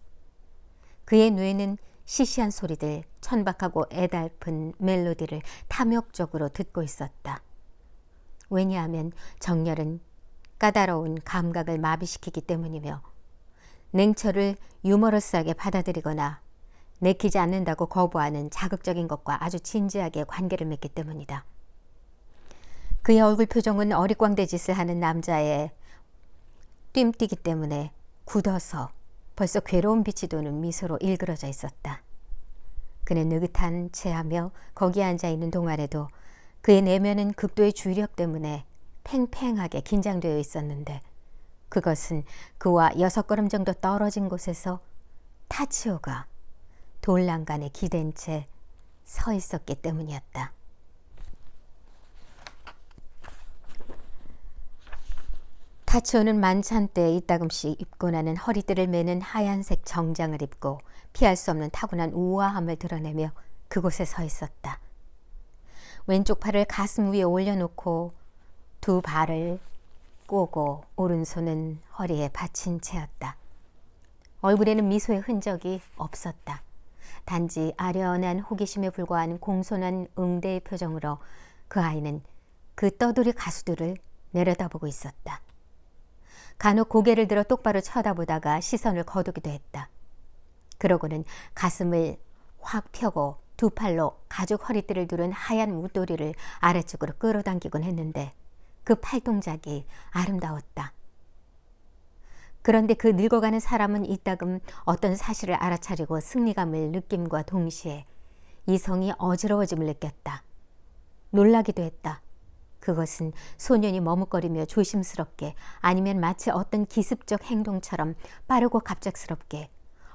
그의 뇌는 시시한 소리들, 천박하고 애달픈 멜로디를 탐욕적으로 듣고 있었다. 왜냐하면 정열은 까다로운 감각을 마비시키기 때문이며 냉철을 유머러스하게 받아들이거나 내키지 않는다고 거부하는 자극적인 것과 아주 진지하게 관계를 맺기 때문이다. 그의 얼굴 표정은 어리광대 짓을 하는 남자의 뜀뛰기 때문에 굳어서 벌써 괴로운 빛이 도는 미소로 일그러져 있었다. 그는 느긋한 체하며 거기에 앉아있는 동안에도 그의 내면은 극도의 주의력 때문에 팽팽하게 긴장되어 있었는데 그것은 그와 6걸음 정도 떨어진 곳에서 타치오가 돌란간에 기댄 채 서 있었기 때문이었다. 타치오는 만찬 때 이따금씩 입고 나는 허리띠를 매는 하얀색 정장을 입고 피할 수 없는 타고난 우아함을 드러내며 그곳에 서 있었다. 왼쪽 팔을 가슴 위에 올려놓고 두 발을 꼬고 오른손은 허리에 받친 채였다. 얼굴에는 미소의 흔적이 없었다. 단지 아련한 호기심에 불과한 공손한 응대의 표정으로 그 아이는 그 떠돌이 가수들을 내려다보고 있었다. 간혹 고개를 들어 똑바로 쳐다보다가 시선을 거두기도 했다. 그러고는 가슴을 확 펴고 두 팔로 가죽 허리띠를 두른 하얀 웃도리를 아래쪽으로 끌어당기곤 했는데 그 팔동작이 아름다웠다. 그런데 그 늙어가는 사람은 이따금 어떤 사실을 알아차리고 승리감을 느낌과 동시에 이성이 어지러워짐을 느꼈다. 놀라기도 했다. 그것은 소년이 머뭇거리며 조심스럽게 아니면 마치 어떤 기습적 행동처럼 빠르고 갑작스럽게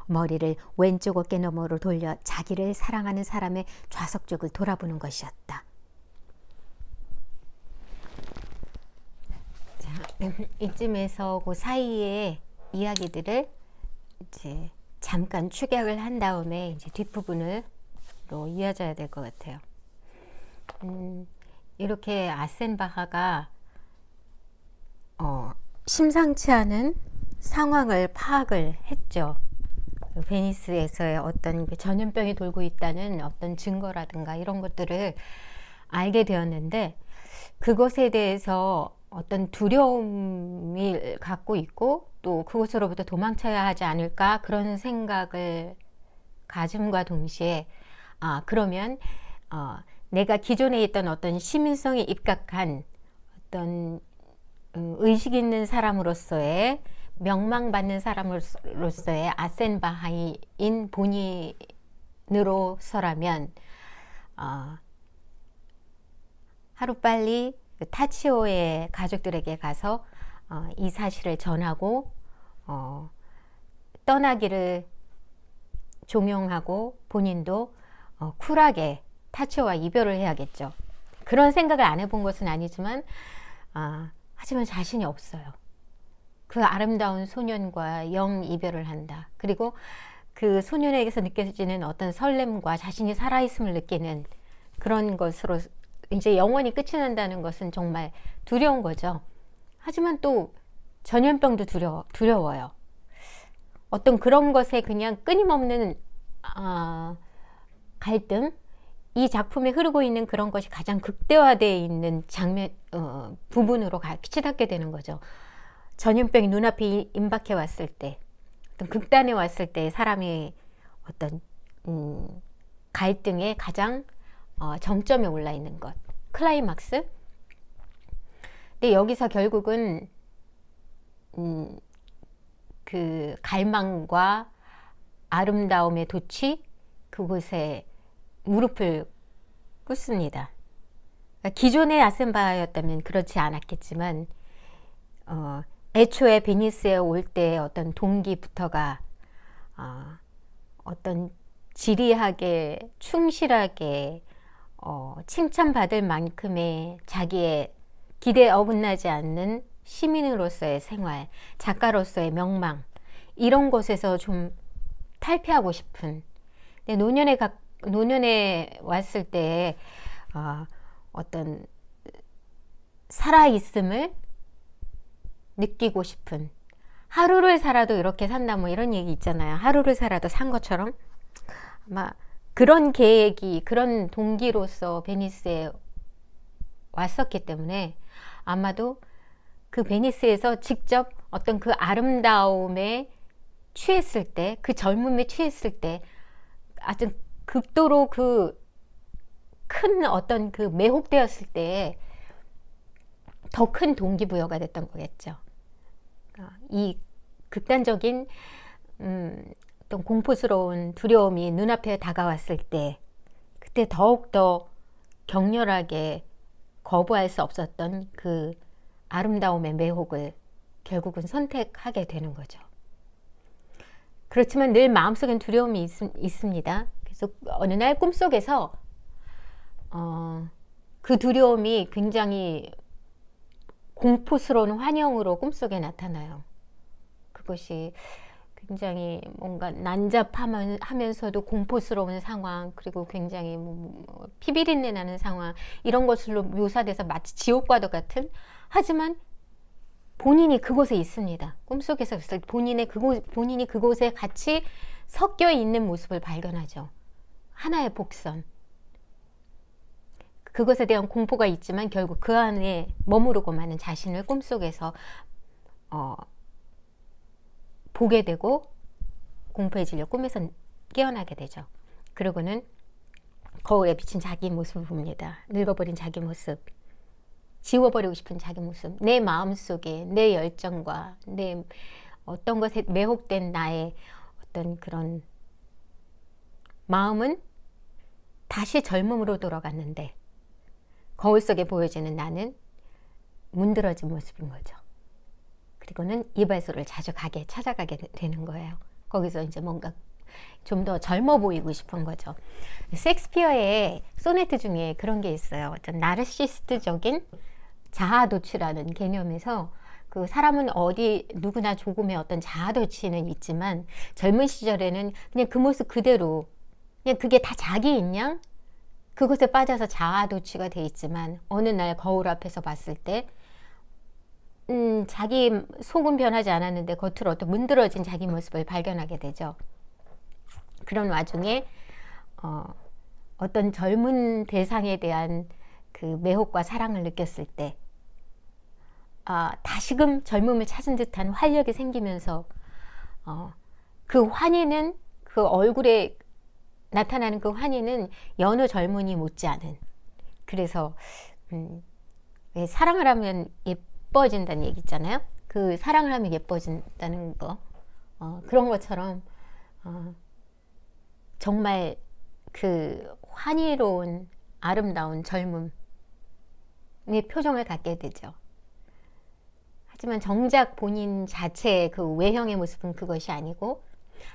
머리를 왼쪽 어깨 너머로 돌려 자기를 사랑하는 사람의 좌석 쪽을 돌아보는 것이었다. 자, 이쯤에서 그 사이의 이야기들을 이제 잠깐 축약을 한 다음에 이제 뒷부분으로 이어져야 될 것 같아요. 이렇게 아센바하가 심상치 않은 상황을 파악을 했죠. 베니스에서의 어떤 전염병이 돌고 있다는 어떤 증거라든가 이런 것들을 알게 되었는데 그것에 대해서 어떤 두려움을 갖고 있고 또 그것으로부터 도망쳐야 하지 않을까 그런 생각을 가짐과 동시에 그러면 내가 기존에 있던 어떤 시민성에 입각한 어떤 의식 있는 사람으로서의 명망받는 사람으로서의 아센바하인 본인으로서라면 하루빨리 타치오의 가족들에게 가서 이 사실을 전하고 떠나기를 종용하고 본인도 쿨하게 타치오와 이별을 해야겠죠. 그런 생각을 안 해본 것은 아니지만 하지만 자신이 없어요. 그 아름다운 소년과 영 이별을 한다. 그리고 그 소년에게서 느껴지는 어떤 설렘과 자신이 살아있음을 느끼는 그런 것으로 이제 영원히 끝이 난다는 것은 정말 두려운 거죠. 하지만 또 전염병도 두려워요. 어떤 그런 것에 그냥 끊임없는 갈등, 이 작품에 흐르고 있는 그런 것이 가장 극대화되어 있는 장면 부분으로 치닫게 되는 거죠. 전염병이 눈앞에 임박해 왔을 때, 어떤 극단에 왔을 때 사람이 어떤 갈등의 가장 정점에 올라 있는 것, 클라이막스. 근데 여기서 결국은 그 갈망과 아름다움의 도취, 그곳에 무릎을 꿇습니다. 그러니까 기존의 아센바였다면 그렇지 않았겠지만 애초에 베니스에 올 때 어떤 동기부터가 어떤 지리하게 충실하게 칭찬받을 만큼의 자기의 기대에 어긋나지 않는 시민으로서의 생활, 작가로서의 명망, 이런 곳에서 좀 탈피하고 싶은, 노년에 왔을 때 어떤 살아있음을 느끼고 싶은, 하루를 살아도 이렇게 산다 뭐 이런 얘기 있잖아요. 하루를 살아도 산 것처럼. 아마 그런 계획이, 그런 동기로서 베니스에 왔었기 때문에 아마도 그 베니스에서 직접 어떤 그 아름다움에 취했을 때, 그 젊음에 취했을 때 아주 극도로 그 큰 어떤 그 매혹되었을 때 더 큰 동기부여가 됐던 거겠죠. 이 극단적인 어떤 공포스러운 두려움이 눈앞에 다가왔을 때, 그때 더욱더 격렬하게 거부할 수 없었던 그 아름다움의 매혹을 결국은 선택하게 되는 거죠. 그렇지만 늘 마음속엔 두려움이 있습니다. 그래서 어느 날 꿈속에서 그 두려움이 굉장히 공포스러운 환영으로 꿈속에 나타나요. 그것이 굉장히 뭔가 난잡하면서도 공포스러운 상황, 그리고 굉장히 피비린내 나는 상황, 이런 것으로 묘사돼서 마치 지옥과도 같은, 하지만 본인이 그곳에 있습니다. 꿈속에서 있을 본인이 그곳에 같이 섞여 있는 모습을 발견하죠. 하나의 복선. 그것에 대한 공포가 있지만 결국 그 안에 머무르고 마는 자신을 꿈속에서 보게 되고 공포에 질려 꿈에서 깨어나게 되죠. 그러고는 거울에 비친 자기 모습을 봅니다. 늙어버린 자기 모습, 지워버리고 싶은 자기 모습, 내 마음속에 내 열정과 내 어떤 것에 매혹된 나의 어떤 그런 마음은 다시 젊음으로 돌아갔는데 거울 속에 보여지는 나는 문드러진 모습인 거죠. 그리고는 이발소를 자주 찾아가게 되는 거예요. 거기서 이제 뭔가 좀 더 젊어 보이고 싶은 거죠. 셰익스피어의 소네트 중에 그런 게 있어요. 어떤 나르시스트적인 자아도취라는 개념에서, 그 사람은 누구나 조금의 어떤 자아도취는 있지만 젊은 시절에는 그냥 그 모습 그대로, 그냥 그게 다 자기인 양 그것에 빠져서 자아도취가 돼 있지만 어느 날 거울 앞에서 봤을 때 자기 속은 변하지 않았는데 겉으로 어떤 문드러진 자기 모습을 발견하게 되죠. 그런 와중에 어떤 젊은 대상에 대한 그 매혹과 사랑을 느꼈을 때 다시금 젊음을 찾은 듯한 활력이 생기면서 그 환희는, 그 얼굴에 나타나는 그 환희는 여느 젊은이 못지않은, 그래서 사랑을 하면 예뻐진다는 얘기 있잖아요. 그 사랑을 하면 예뻐진다는 거, 그런 것처럼 정말 그 환희로운 아름다운 젊음의 표정을 갖게 되죠. 하지만 정작 본인 자체의 그 외형의 모습은 그것이 아니고,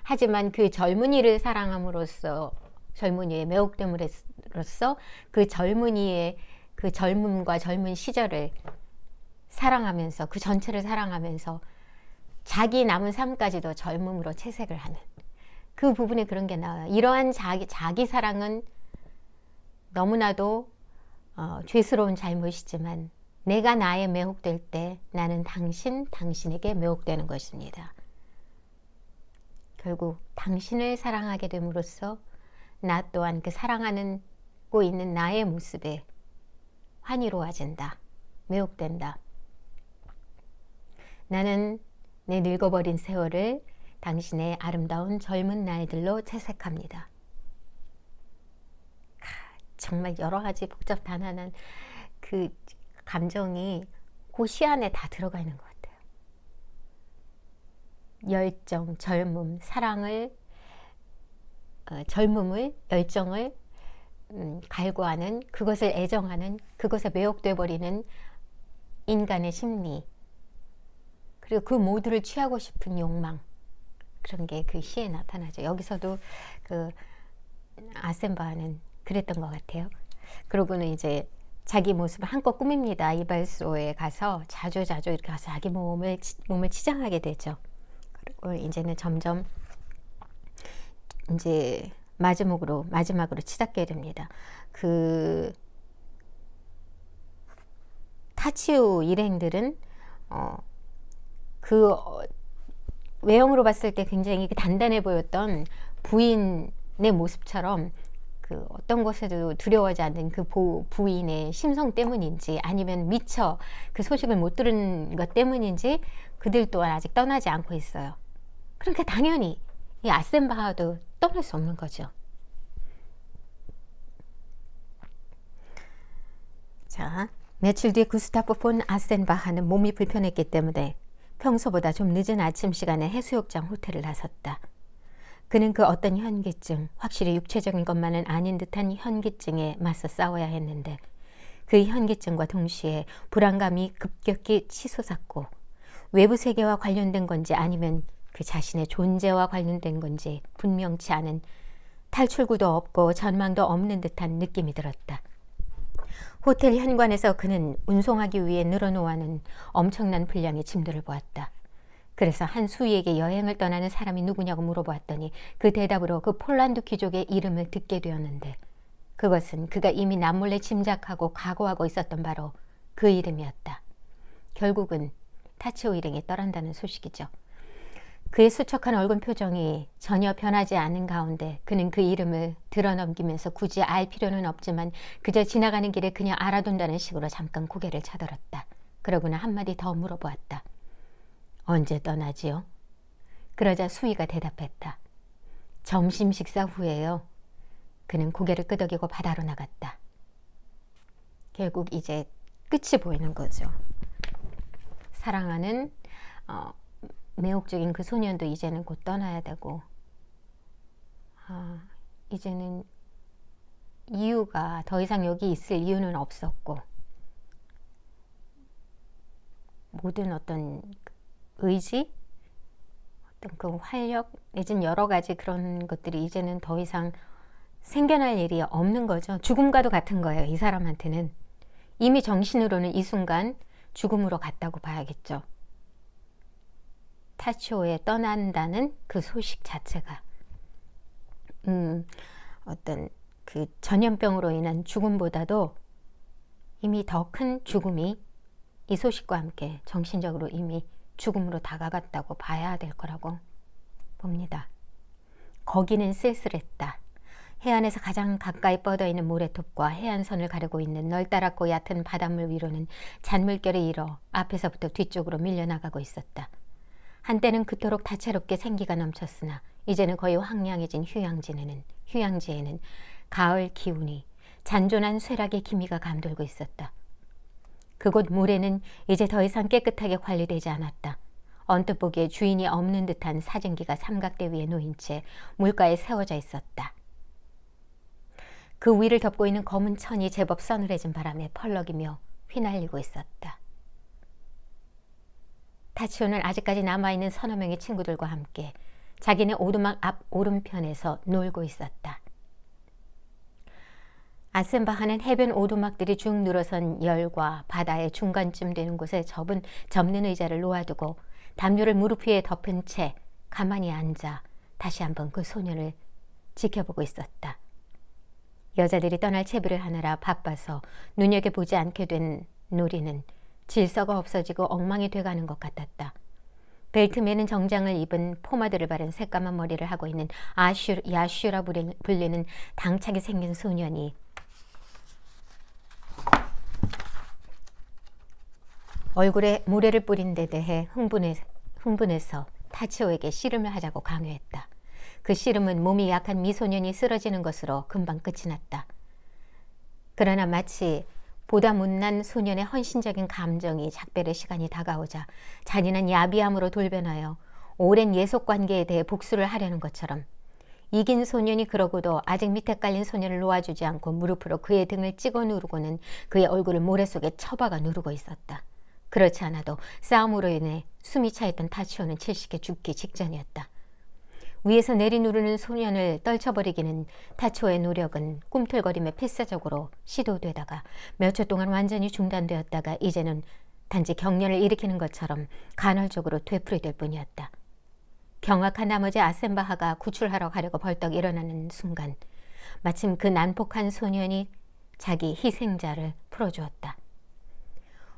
하지만 그 젊은이를 사랑함으로써, 젊은이의 매혹됨으로써 그 젊은이의 그 젊음과 젊은 시절을 사랑하면서, 그 전체를 사랑하면서 자기 남은 삶까지도 젊음으로 채색을 하는 그 부분에 그런 게 나와요. 이러한 자기 사랑은 너무나도 죄스러운 잘못이지만 내가 나에 매혹될 때 나는 당신에게 매혹되는 것입니다. 결국 당신을 사랑하게 됨으로써 나 또한 그 사랑하고 있는 나의 모습에 환희로워진다, 매혹된다. 나는 내 늙어버린 세월을 당신의 아름다운 젊은 날들로 채색합니다. 정말 여러 가지 복잡단단한 그 감정이 그 시 안에 다 들어가 있는 것 같아요. 열정, 젊음, 사랑을, 젊음을, 열정을 갈구하는, 그것을 애정하는, 그것에 매혹돼 버리는 인간의 심리, 그리고 그 모두를 취하고 싶은 욕망, 그런 게 그 시에 나타나죠. 여기서도 그 아센바는 그랬던 것 같아요. 그러고는 이제 자기 모습을 한껏 꾸밉니다. 이발소에 가서 자주 이렇게 가서 자기 몸을 치장하게 되죠. 그리고 이제는 점점 이제 마지막으로 치닫게 됩니다. 그 타치오 일행들은 외형으로 봤을 때 굉장히 단단해 보였던 부인의 모습처럼 그 어떤 것에도 두려워하지 않는 그 부인의 심성 때문인지 아니면 미처 그 소식을 못 들은 것 때문인지 그들 또한 아직 떠나지 않고 있어요. 그러니까 당연히 이 아센바하도 떠날 수 없는 거죠. 자, 며칠 뒤에 구스타프 폰 아센바하는 몸이 불편했기 때문에 평소보다 좀 늦은 아침 시간에 해수욕장 호텔을 나섰다. 그는 그 어떤 현기증, 확실히 육체적인 것만은 아닌 듯한 현기증에 맞서 싸워야 했는데 그 현기증과 동시에 불안감이 급격히 치솟았고 외부 세계와 관련된 건지 아니면 그 자신의 존재와 관련된 건지 분명치 않은 탈출구도 없고 전망도 없는 듯한 느낌이 들었다. 호텔 현관에서 그는 운송하기 위해 늘어놓아는 엄청난 분량의 짐들을 보았다. 그래서 한 수위에게 여행을 떠나는 사람이 누구냐고 물어보았더니 그 대답으로 그 폴란드 귀족의 이름을 듣게 되었는데 그것은 그가 이미 남몰래 짐작하고 각오하고 있었던 바로 그 이름이었다. 결국은 타치오 일행이 떠난다는 소식이죠. 그의 수척한 얼굴 표정이 전혀 변하지 않은 가운데 그는 그 이름을 드러넘기면서 굳이 알 필요는 없지만 그저 지나가는 길에 그냥 알아둔다는 식으로 잠깐 고개를 쳐들었다. 그러고는 한마디 더 물어보았다. 언제 떠나지요? 그러자 수희가 대답했다. 점심 식사 후에요. 그는 고개를 끄덕이고 바다로 나갔다. 결국 이제 끝이 보이는 거죠. 사랑하는 매혹적인 그 소년도 이제는 곧 떠나야 되고 이제는 이유가 더 이상 여기 있을 이유는 없었고 모든 어떤 의지, 어떤 그 활력, 내지는 여러 가지 그런 것들이 이제는 더 이상 생겨날 일이 없는 거죠. 죽음과도 같은 거예요. 이 사람한테는 이미 정신으로는 이 순간 죽음으로 갔다고 봐야겠죠. 타치오에 떠난다는 그 소식 자체가 어떤 그 전염병으로 인한 죽음보다도 이미 더 큰 죽음이 이 소식과 함께 정신적으로 이미 죽음으로 다가갔다고 봐야 될 거라고 봅니다. 거기는 쓸쓸했다. 해안에서 가장 가까이 뻗어있는 모래톱과 해안선을 가르고 있는 널따랗고 얕은 바닷물 위로는 잔물결이 일어 앞에서부터 뒤쪽으로 밀려나가고 있었다. 한때는 그토록 다채롭게 생기가 넘쳤으나 이제는 거의 황량해진 휴양지에는 가을 기운이 잔존한 쇠락의 기미가 감돌고 있었다. 그곳 모래는 이제 더 이상 깨끗하게 관리되지 않았다. 언뜻 보기에 주인이 없는 듯한 사진기가 삼각대 위에 놓인 채 물가에 세워져 있었다. 그 위를 덮고 있는 검은 천이 제법 서늘해진 바람에 펄럭이며 휘날리고 있었다. 타치오는 아직까지 남아있는 서너 명의 친구들과 함께 자기네 오두막 앞 오른편에서 놀고 있었다. 아센바하는 해변 오두막들이 쭉 늘어선 열과 바다의 중간쯤 되는 곳에 접는 의자를 놓아두고 담요를 무릎 위에 덮은 채 가만히 앉아 다시 한번 그 소년을 지켜보고 있었다. 여자들이 떠날 채비를 하느라 바빠서 눈여겨보지 않게 된 놀이는 질서가 없어지고 엉망이 돼가는 것 같았다. 벨트맨은 정장을 입은 포마드를 바른 새까만 머리를 하고 있는 야슈라 불리는 당차게 생긴 소년이 얼굴에 모래를 뿌린 데 대해 흥분해서 타치오에게 씨름을 하자고 강요했다. 그 씨름은 몸이 약한 미소년이 쓰러지는 것으로 금방 끝이 났다. 그러나 마치 보다 못난 소년의 헌신적인 감정이 작별의 시간이 다가오자 잔인한 야비함으로 돌변하여 오랜 예속관계에 대해 복수를 하려는 것처럼 이긴 소년이 그러고도 아직 밑에 깔린 소년을 놓아주지 않고 무릎으로 그의 등을 찍어 누르고는 그의 얼굴을 모래 속에 처박아 누르고 있었다. 그렇지 않아도 싸움으로 인해 숨이 차있던 타치오는 질식해 죽기 직전이었다. 위에서 내리누르는 소년을 떨쳐버리기는 타초의 노력은 꿈틀거림에 필사적으로 시도되다가 몇 초 동안 완전히 중단되었다가 이제는 단지 경련을 일으키는 것처럼 간헐적으로 되풀이될 뿐이었다. 경악한 나머지 아셈바하가 구출하러 가려고 벌떡 일어나는 순간 마침 그 난폭한 소년이 자기 희생자를 풀어주었다.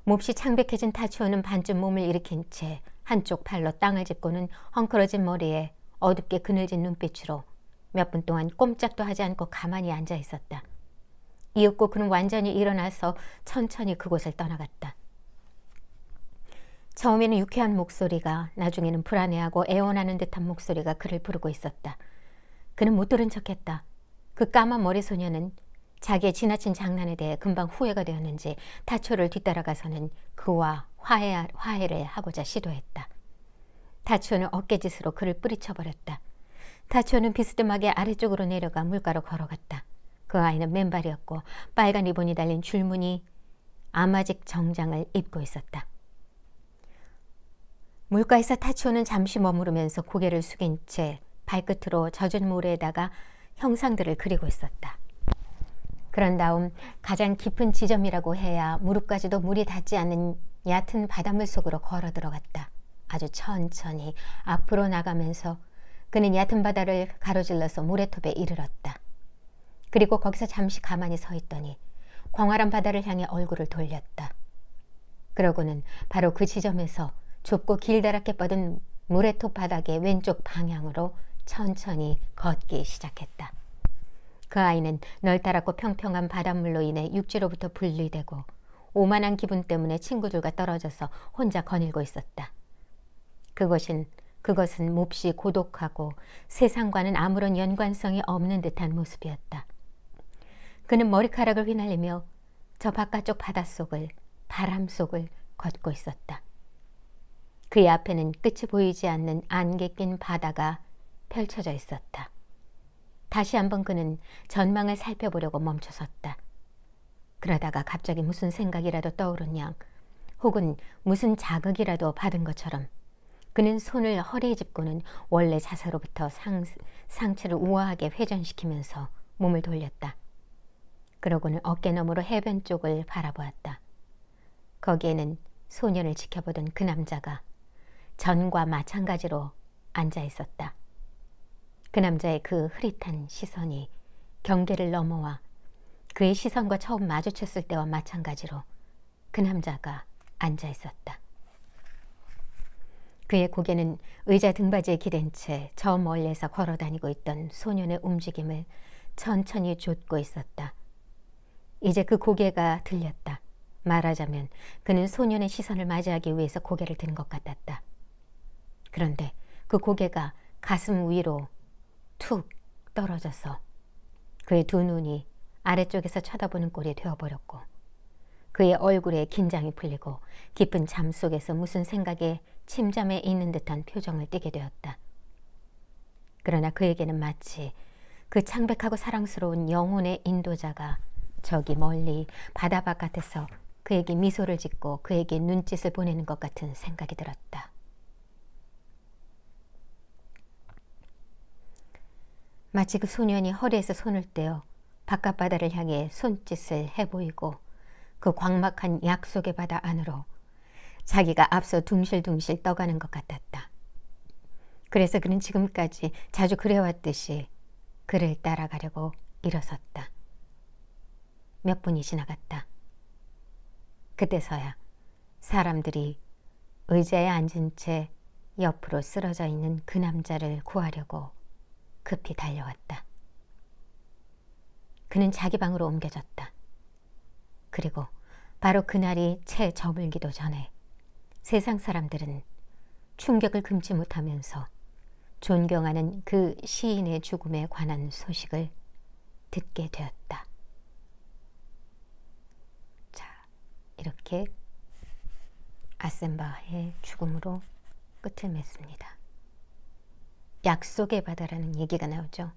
몹시 창백해진 타치오는 반쯤 몸을 일으킨 채 한쪽 팔로 땅을 짚고는 헝클어진 머리에 어둡게 그늘진 눈빛으로 몇 분 동안 꼼짝도 하지 않고 가만히 앉아 있었다. 이윽고 그는 완전히 일어나서 천천히 그곳을 떠나갔다. 처음에는 유쾌한 목소리가, 나중에는 불안해하고 애원하는 듯한 목소리가 그를 부르고 있었다. 그는 못 들은 척했다. 그 까만 머리 소녀는 자기의 지나친 장난에 대해 금방 후회가 되었는지 타초를 뒤따라가서는 그와 화해를 하고자 시도했다. 타초는 어깨짓으로 그를 뿌리쳐버렸다. 타초는 비스듬하게 아래쪽으로 내려가 물가로 걸어갔다. 그 아이는 맨발이었고 빨간 리본이 달린 줄무늬 아마직 정장을 입고 있었다. 물가에서 타치오는 잠시 머무르면서 고개를 숙인 채 발끝으로 젖은 모래에다가 형상들을 그리고 있었다. 그런 다음 가장 깊은 지점이라고 해야 무릎까지도 물이 닿지 않는 얕은 바닷물 속으로 걸어 들어갔다. 아주 천천히 앞으로 나가면서 그는 얕은 바다를 가로질러서 모래톱에 이르렀다. 그리고 거기서 잠시 가만히 서 있더니 광활한 바다를 향해 얼굴을 돌렸다. 그러고는 바로 그 지점에서 좁고 길다랗게 뻗은 모래톱 바닥의 왼쪽 방향으로 천천히 걷기 시작했다. 그 아이는 넓다랗고 평평한 바닷물로 인해 육지로부터 분리되고 오만한 기분 때문에 친구들과 떨어져서 혼자 거닐고 있었다. 그것은 몹시 고독하고 세상과는 아무런 연관성이 없는 듯한 모습이었다. 그는 머리카락을 휘날리며 저 바깥쪽 바닷속을, 바람 속을 걷고 있었다. 그의 앞에는 끝이 보이지 않는 안개 낀 바다가 펼쳐져 있었다. 다시 한번 그는 전망을 살펴보려고 멈춰섰다. 그러다가 갑자기 무슨 생각이라도 떠오른 양, 혹은 무슨 자극이라도 받은 것처럼 그는 손을 허리에 짚고는 원래 자세로부터 상체를 우아하게 회전시키면서 몸을 돌렸다. 그러고는 어깨너머로 해변 쪽을 바라보았다. 거기에는 소년을 지켜보던 그 남자가 전과 마찬가지로 앉아 있었다. 그 남자의 그 흐릿한 시선이 경계를 넘어와 그의 시선과 처음 마주쳤을 때와 마찬가지로 그 남자가 앉아 있었다. 그의 고개는 의자 등받이에 기댄 채 저 멀리에서 걸어다니고 있던 소년의 움직임을 천천히 좇고 있었다. 이제 그 고개가 들렸다. 말하자면 그는 소년의 시선을 맞이하기 위해서 고개를 든 것 같았다. 그런데 그 고개가 가슴 위로 툭 떨어져서 그의 두 눈이 아래쪽에서 쳐다보는 꼴이 되어버렸고 그의 얼굴에 긴장이 풀리고 깊은 잠 속에서 무슨 생각에 침잠해 있는 듯한 표정을 띠게 되었다. 그러나 그에게는 마치 그 창백하고 사랑스러운 영혼의 인도자가 저기 멀리 바다 바깥에서 그에게 미소를 짓고 그에게 눈짓을 보내는 것 같은 생각이 들었다. 마치 그 소년이 허리에서 손을 떼어 바깥바다를 향해 손짓을 해보이고 그 광막한 약속의 바다 안으로 자기가 앞서 둥실둥실 떠가는 것 같았다. 그래서 그는 지금까지 자주 그래왔듯이 그를 따라가려고 일어섰다. 몇 분이 지나갔다. 그때서야 사람들이 의자에 앉은 채 옆으로 쓰러져 있는 그 남자를 구하려고 급히 달려왔다. 그는 자기 방으로 옮겨졌다. 그리고 바로 그날이 채 저물기도 전에 세상 사람들은 충격을 금치 못하면서 존경하는 그 시인의 죽음에 관한 소식을 듣게 되었다. 자, 이렇게 아셈바의 죽음으로 끝을 맺습니다. 약속의 바다라는 얘기가 나오죠.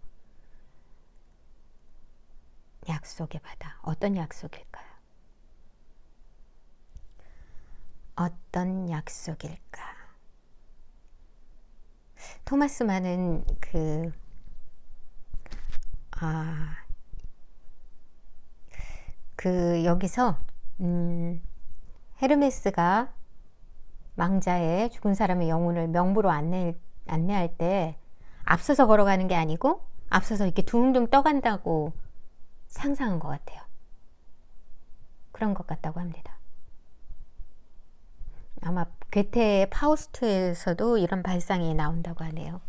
약속의 바다, 어떤 약속일까요? 어떤 약속일까? 토마스 만은 여기서 헤르메스가 망자의 죽은 사람의 영혼을 명부로 안내할 때 앞서서 걸어가는 게 아니고 앞서서 이렇게 둥둥 떠간다고 상상한 것 같아요. 그런 것 같다고 합니다. 아마 괴테의 파우스트에서도 이런 발상이 나온다고 하네요.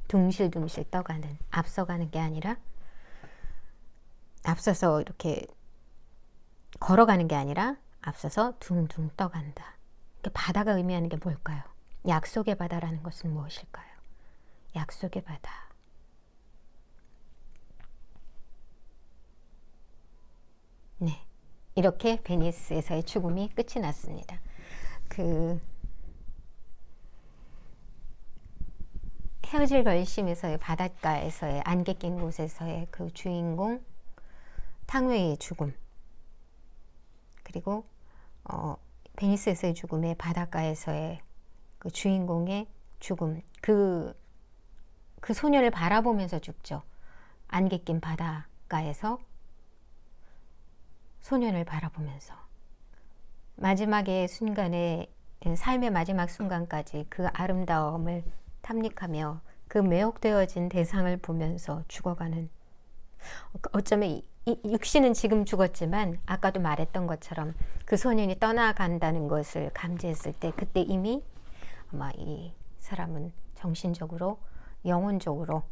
둥실둥실 떠가는, 앞서가는 게 아니라, 앞서서 이렇게 걸어가는 게 아니라 앞서서 둥둥 떠간다. 바다가 의미하는 게 뭘까요? 약속의 바다라는 것은 무엇일까요? 약속의 바다. 네, 이렇게 베니스에서의 죽음이 끝이 났습니다. 헤어질 결심에서의 바닷가에서의 안개 낀 곳에서의 그 주인공 탕웨이의 죽음, 그리고 베니스에서의 죽음의 바닷가에서의 그 주인공의 죽음, 그 소녀를 바라보면서 죽죠. 안개 낀 바닷가에서 소년을 바라보면서 마지막의 순간에, 삶의 마지막 순간까지 그 아름다움을 탐닉하며 그 매혹되어진 대상을 보면서 죽어가는, 어쩌면 육신은 지금 죽었지만 아까도 말했던 것처럼 그 소년이 떠나간다는 것을 감지했을 때 그때 이미 아마 이 사람은 정신적으로, 영혼적으로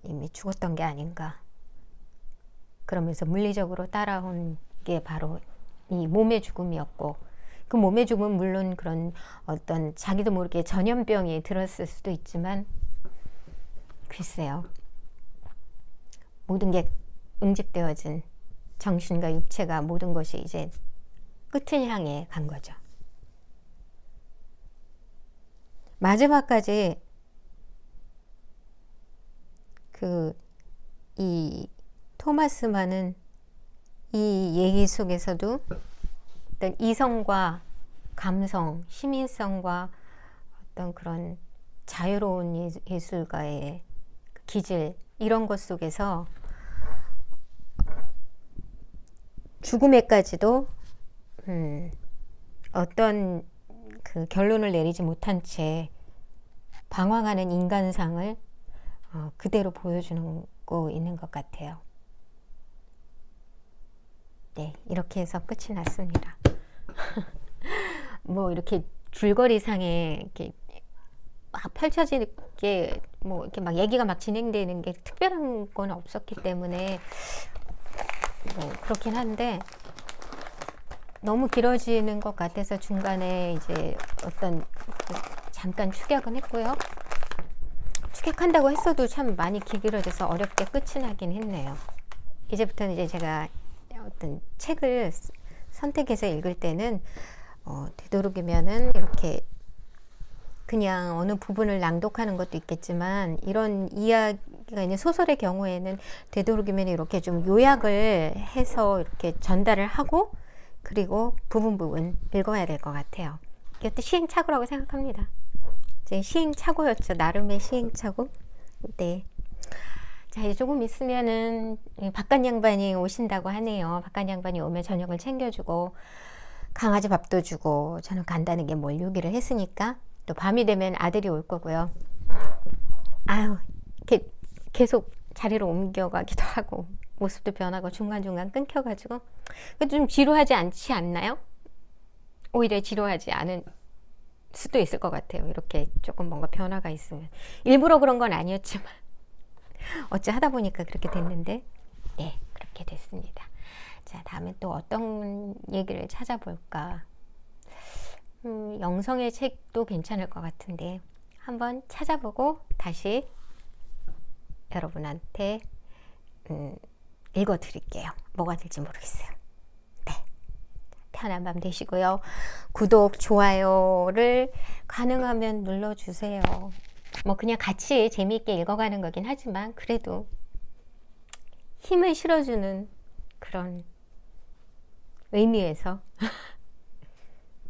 이미 죽었던 게 아닌가. 그러면서 물리적으로 따라온 게 바로 이 몸의 죽음이었고, 그 몸의 죽음은 물론 그런 어떤 자기도 모르게 전염병이 들었을 수도 있지만, 글쎄요, 모든 게 응집되어진 정신과 육체가, 모든 것이 이제 끝을 향해 간 거죠. 마지막까지 이 토마스만은 이 얘기 속에서도 어떤 이성과 감성, 시민성과 어떤 그런 자유로운 예술가의 기질, 이런 것 속에서 죽음에까지도 어떤 그 결론을 내리지 못한 채 방황하는 인간상을 그대로 보여주는 거 있는 것 같아요. 네, 이렇게 해서 끝이 났습니다. 뭐 이렇게 줄거리상에 이렇게 막 펼쳐지게 뭐 이렇게 막 얘기가 막 진행되는 게 특별한 건 없었기 때문에 뭐 그렇긴 한데, 너무 길어지는 것 같아서 중간에 이제 어떤 잠깐 축약은 했고요. 축약한다고 했어도 참 많이 길어져서 어렵게 끝이 나긴 했네요. 이제부터는 이제 제가 어떤 책을 선택해서 읽을 때는 되도록이면은 이렇게 그냥 어느 부분을 낭독하는 것도 있겠지만, 이런 이야기가 있는 소설의 경우에는 되도록이면 이렇게 좀 요약을 해서 이렇게 전달을 하고, 그리고 부분 읽어야 될 것 같아요. 이것도 시행착오라고 생각합니다. 시행착오였죠. 나름의 시행착오. 네. 자, 이제 조금 있으면은 바깥 양반이 오신다고 하네요. 바깥 양반이 오면 저녁을 챙겨주고 강아지 밥도 주고, 저는 간다는 게 뭘 요기를 했으니까. 또 밤이 되면 아들이 올 거고요. 아유, 이렇게 계속 자리로 옮겨가기도 하고 모습도 변하고 중간중간 끊겨가지고 좀 지루하지 않지 않나요? 오히려 지루하지 않은 수도 있을 것 같아요. 이렇게 조금 뭔가 변화가 있으면. 일부러 그런 건 아니었지만 어찌 하다 보니까 그렇게 됐는데, 네, 그렇게 됐습니다. 자, 다음에 또 어떤 얘기를 찾아볼까? 영성의 책도 괜찮을 것 같은데 한번 찾아보고 다시 여러분한테 읽어드릴게요. 뭐가 될지 모르겠어요. 네, 편한 밤 되시고요. 구독, 좋아요를 가능하면 눌러주세요. 뭐 그냥 같이 재미있게 읽어가는 거긴 하지만 그래도 힘을 실어주는 그런 의미에서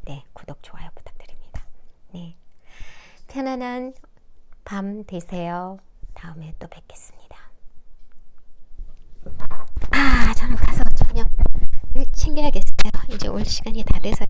네, 구독, 좋아요 부탁드립니다. 네, 편안한 밤 되세요. 다음에 또 뵙겠습니다. 저는 가서 저녁 챙겨야겠어요. 이제 올 시간이 다 돼서요.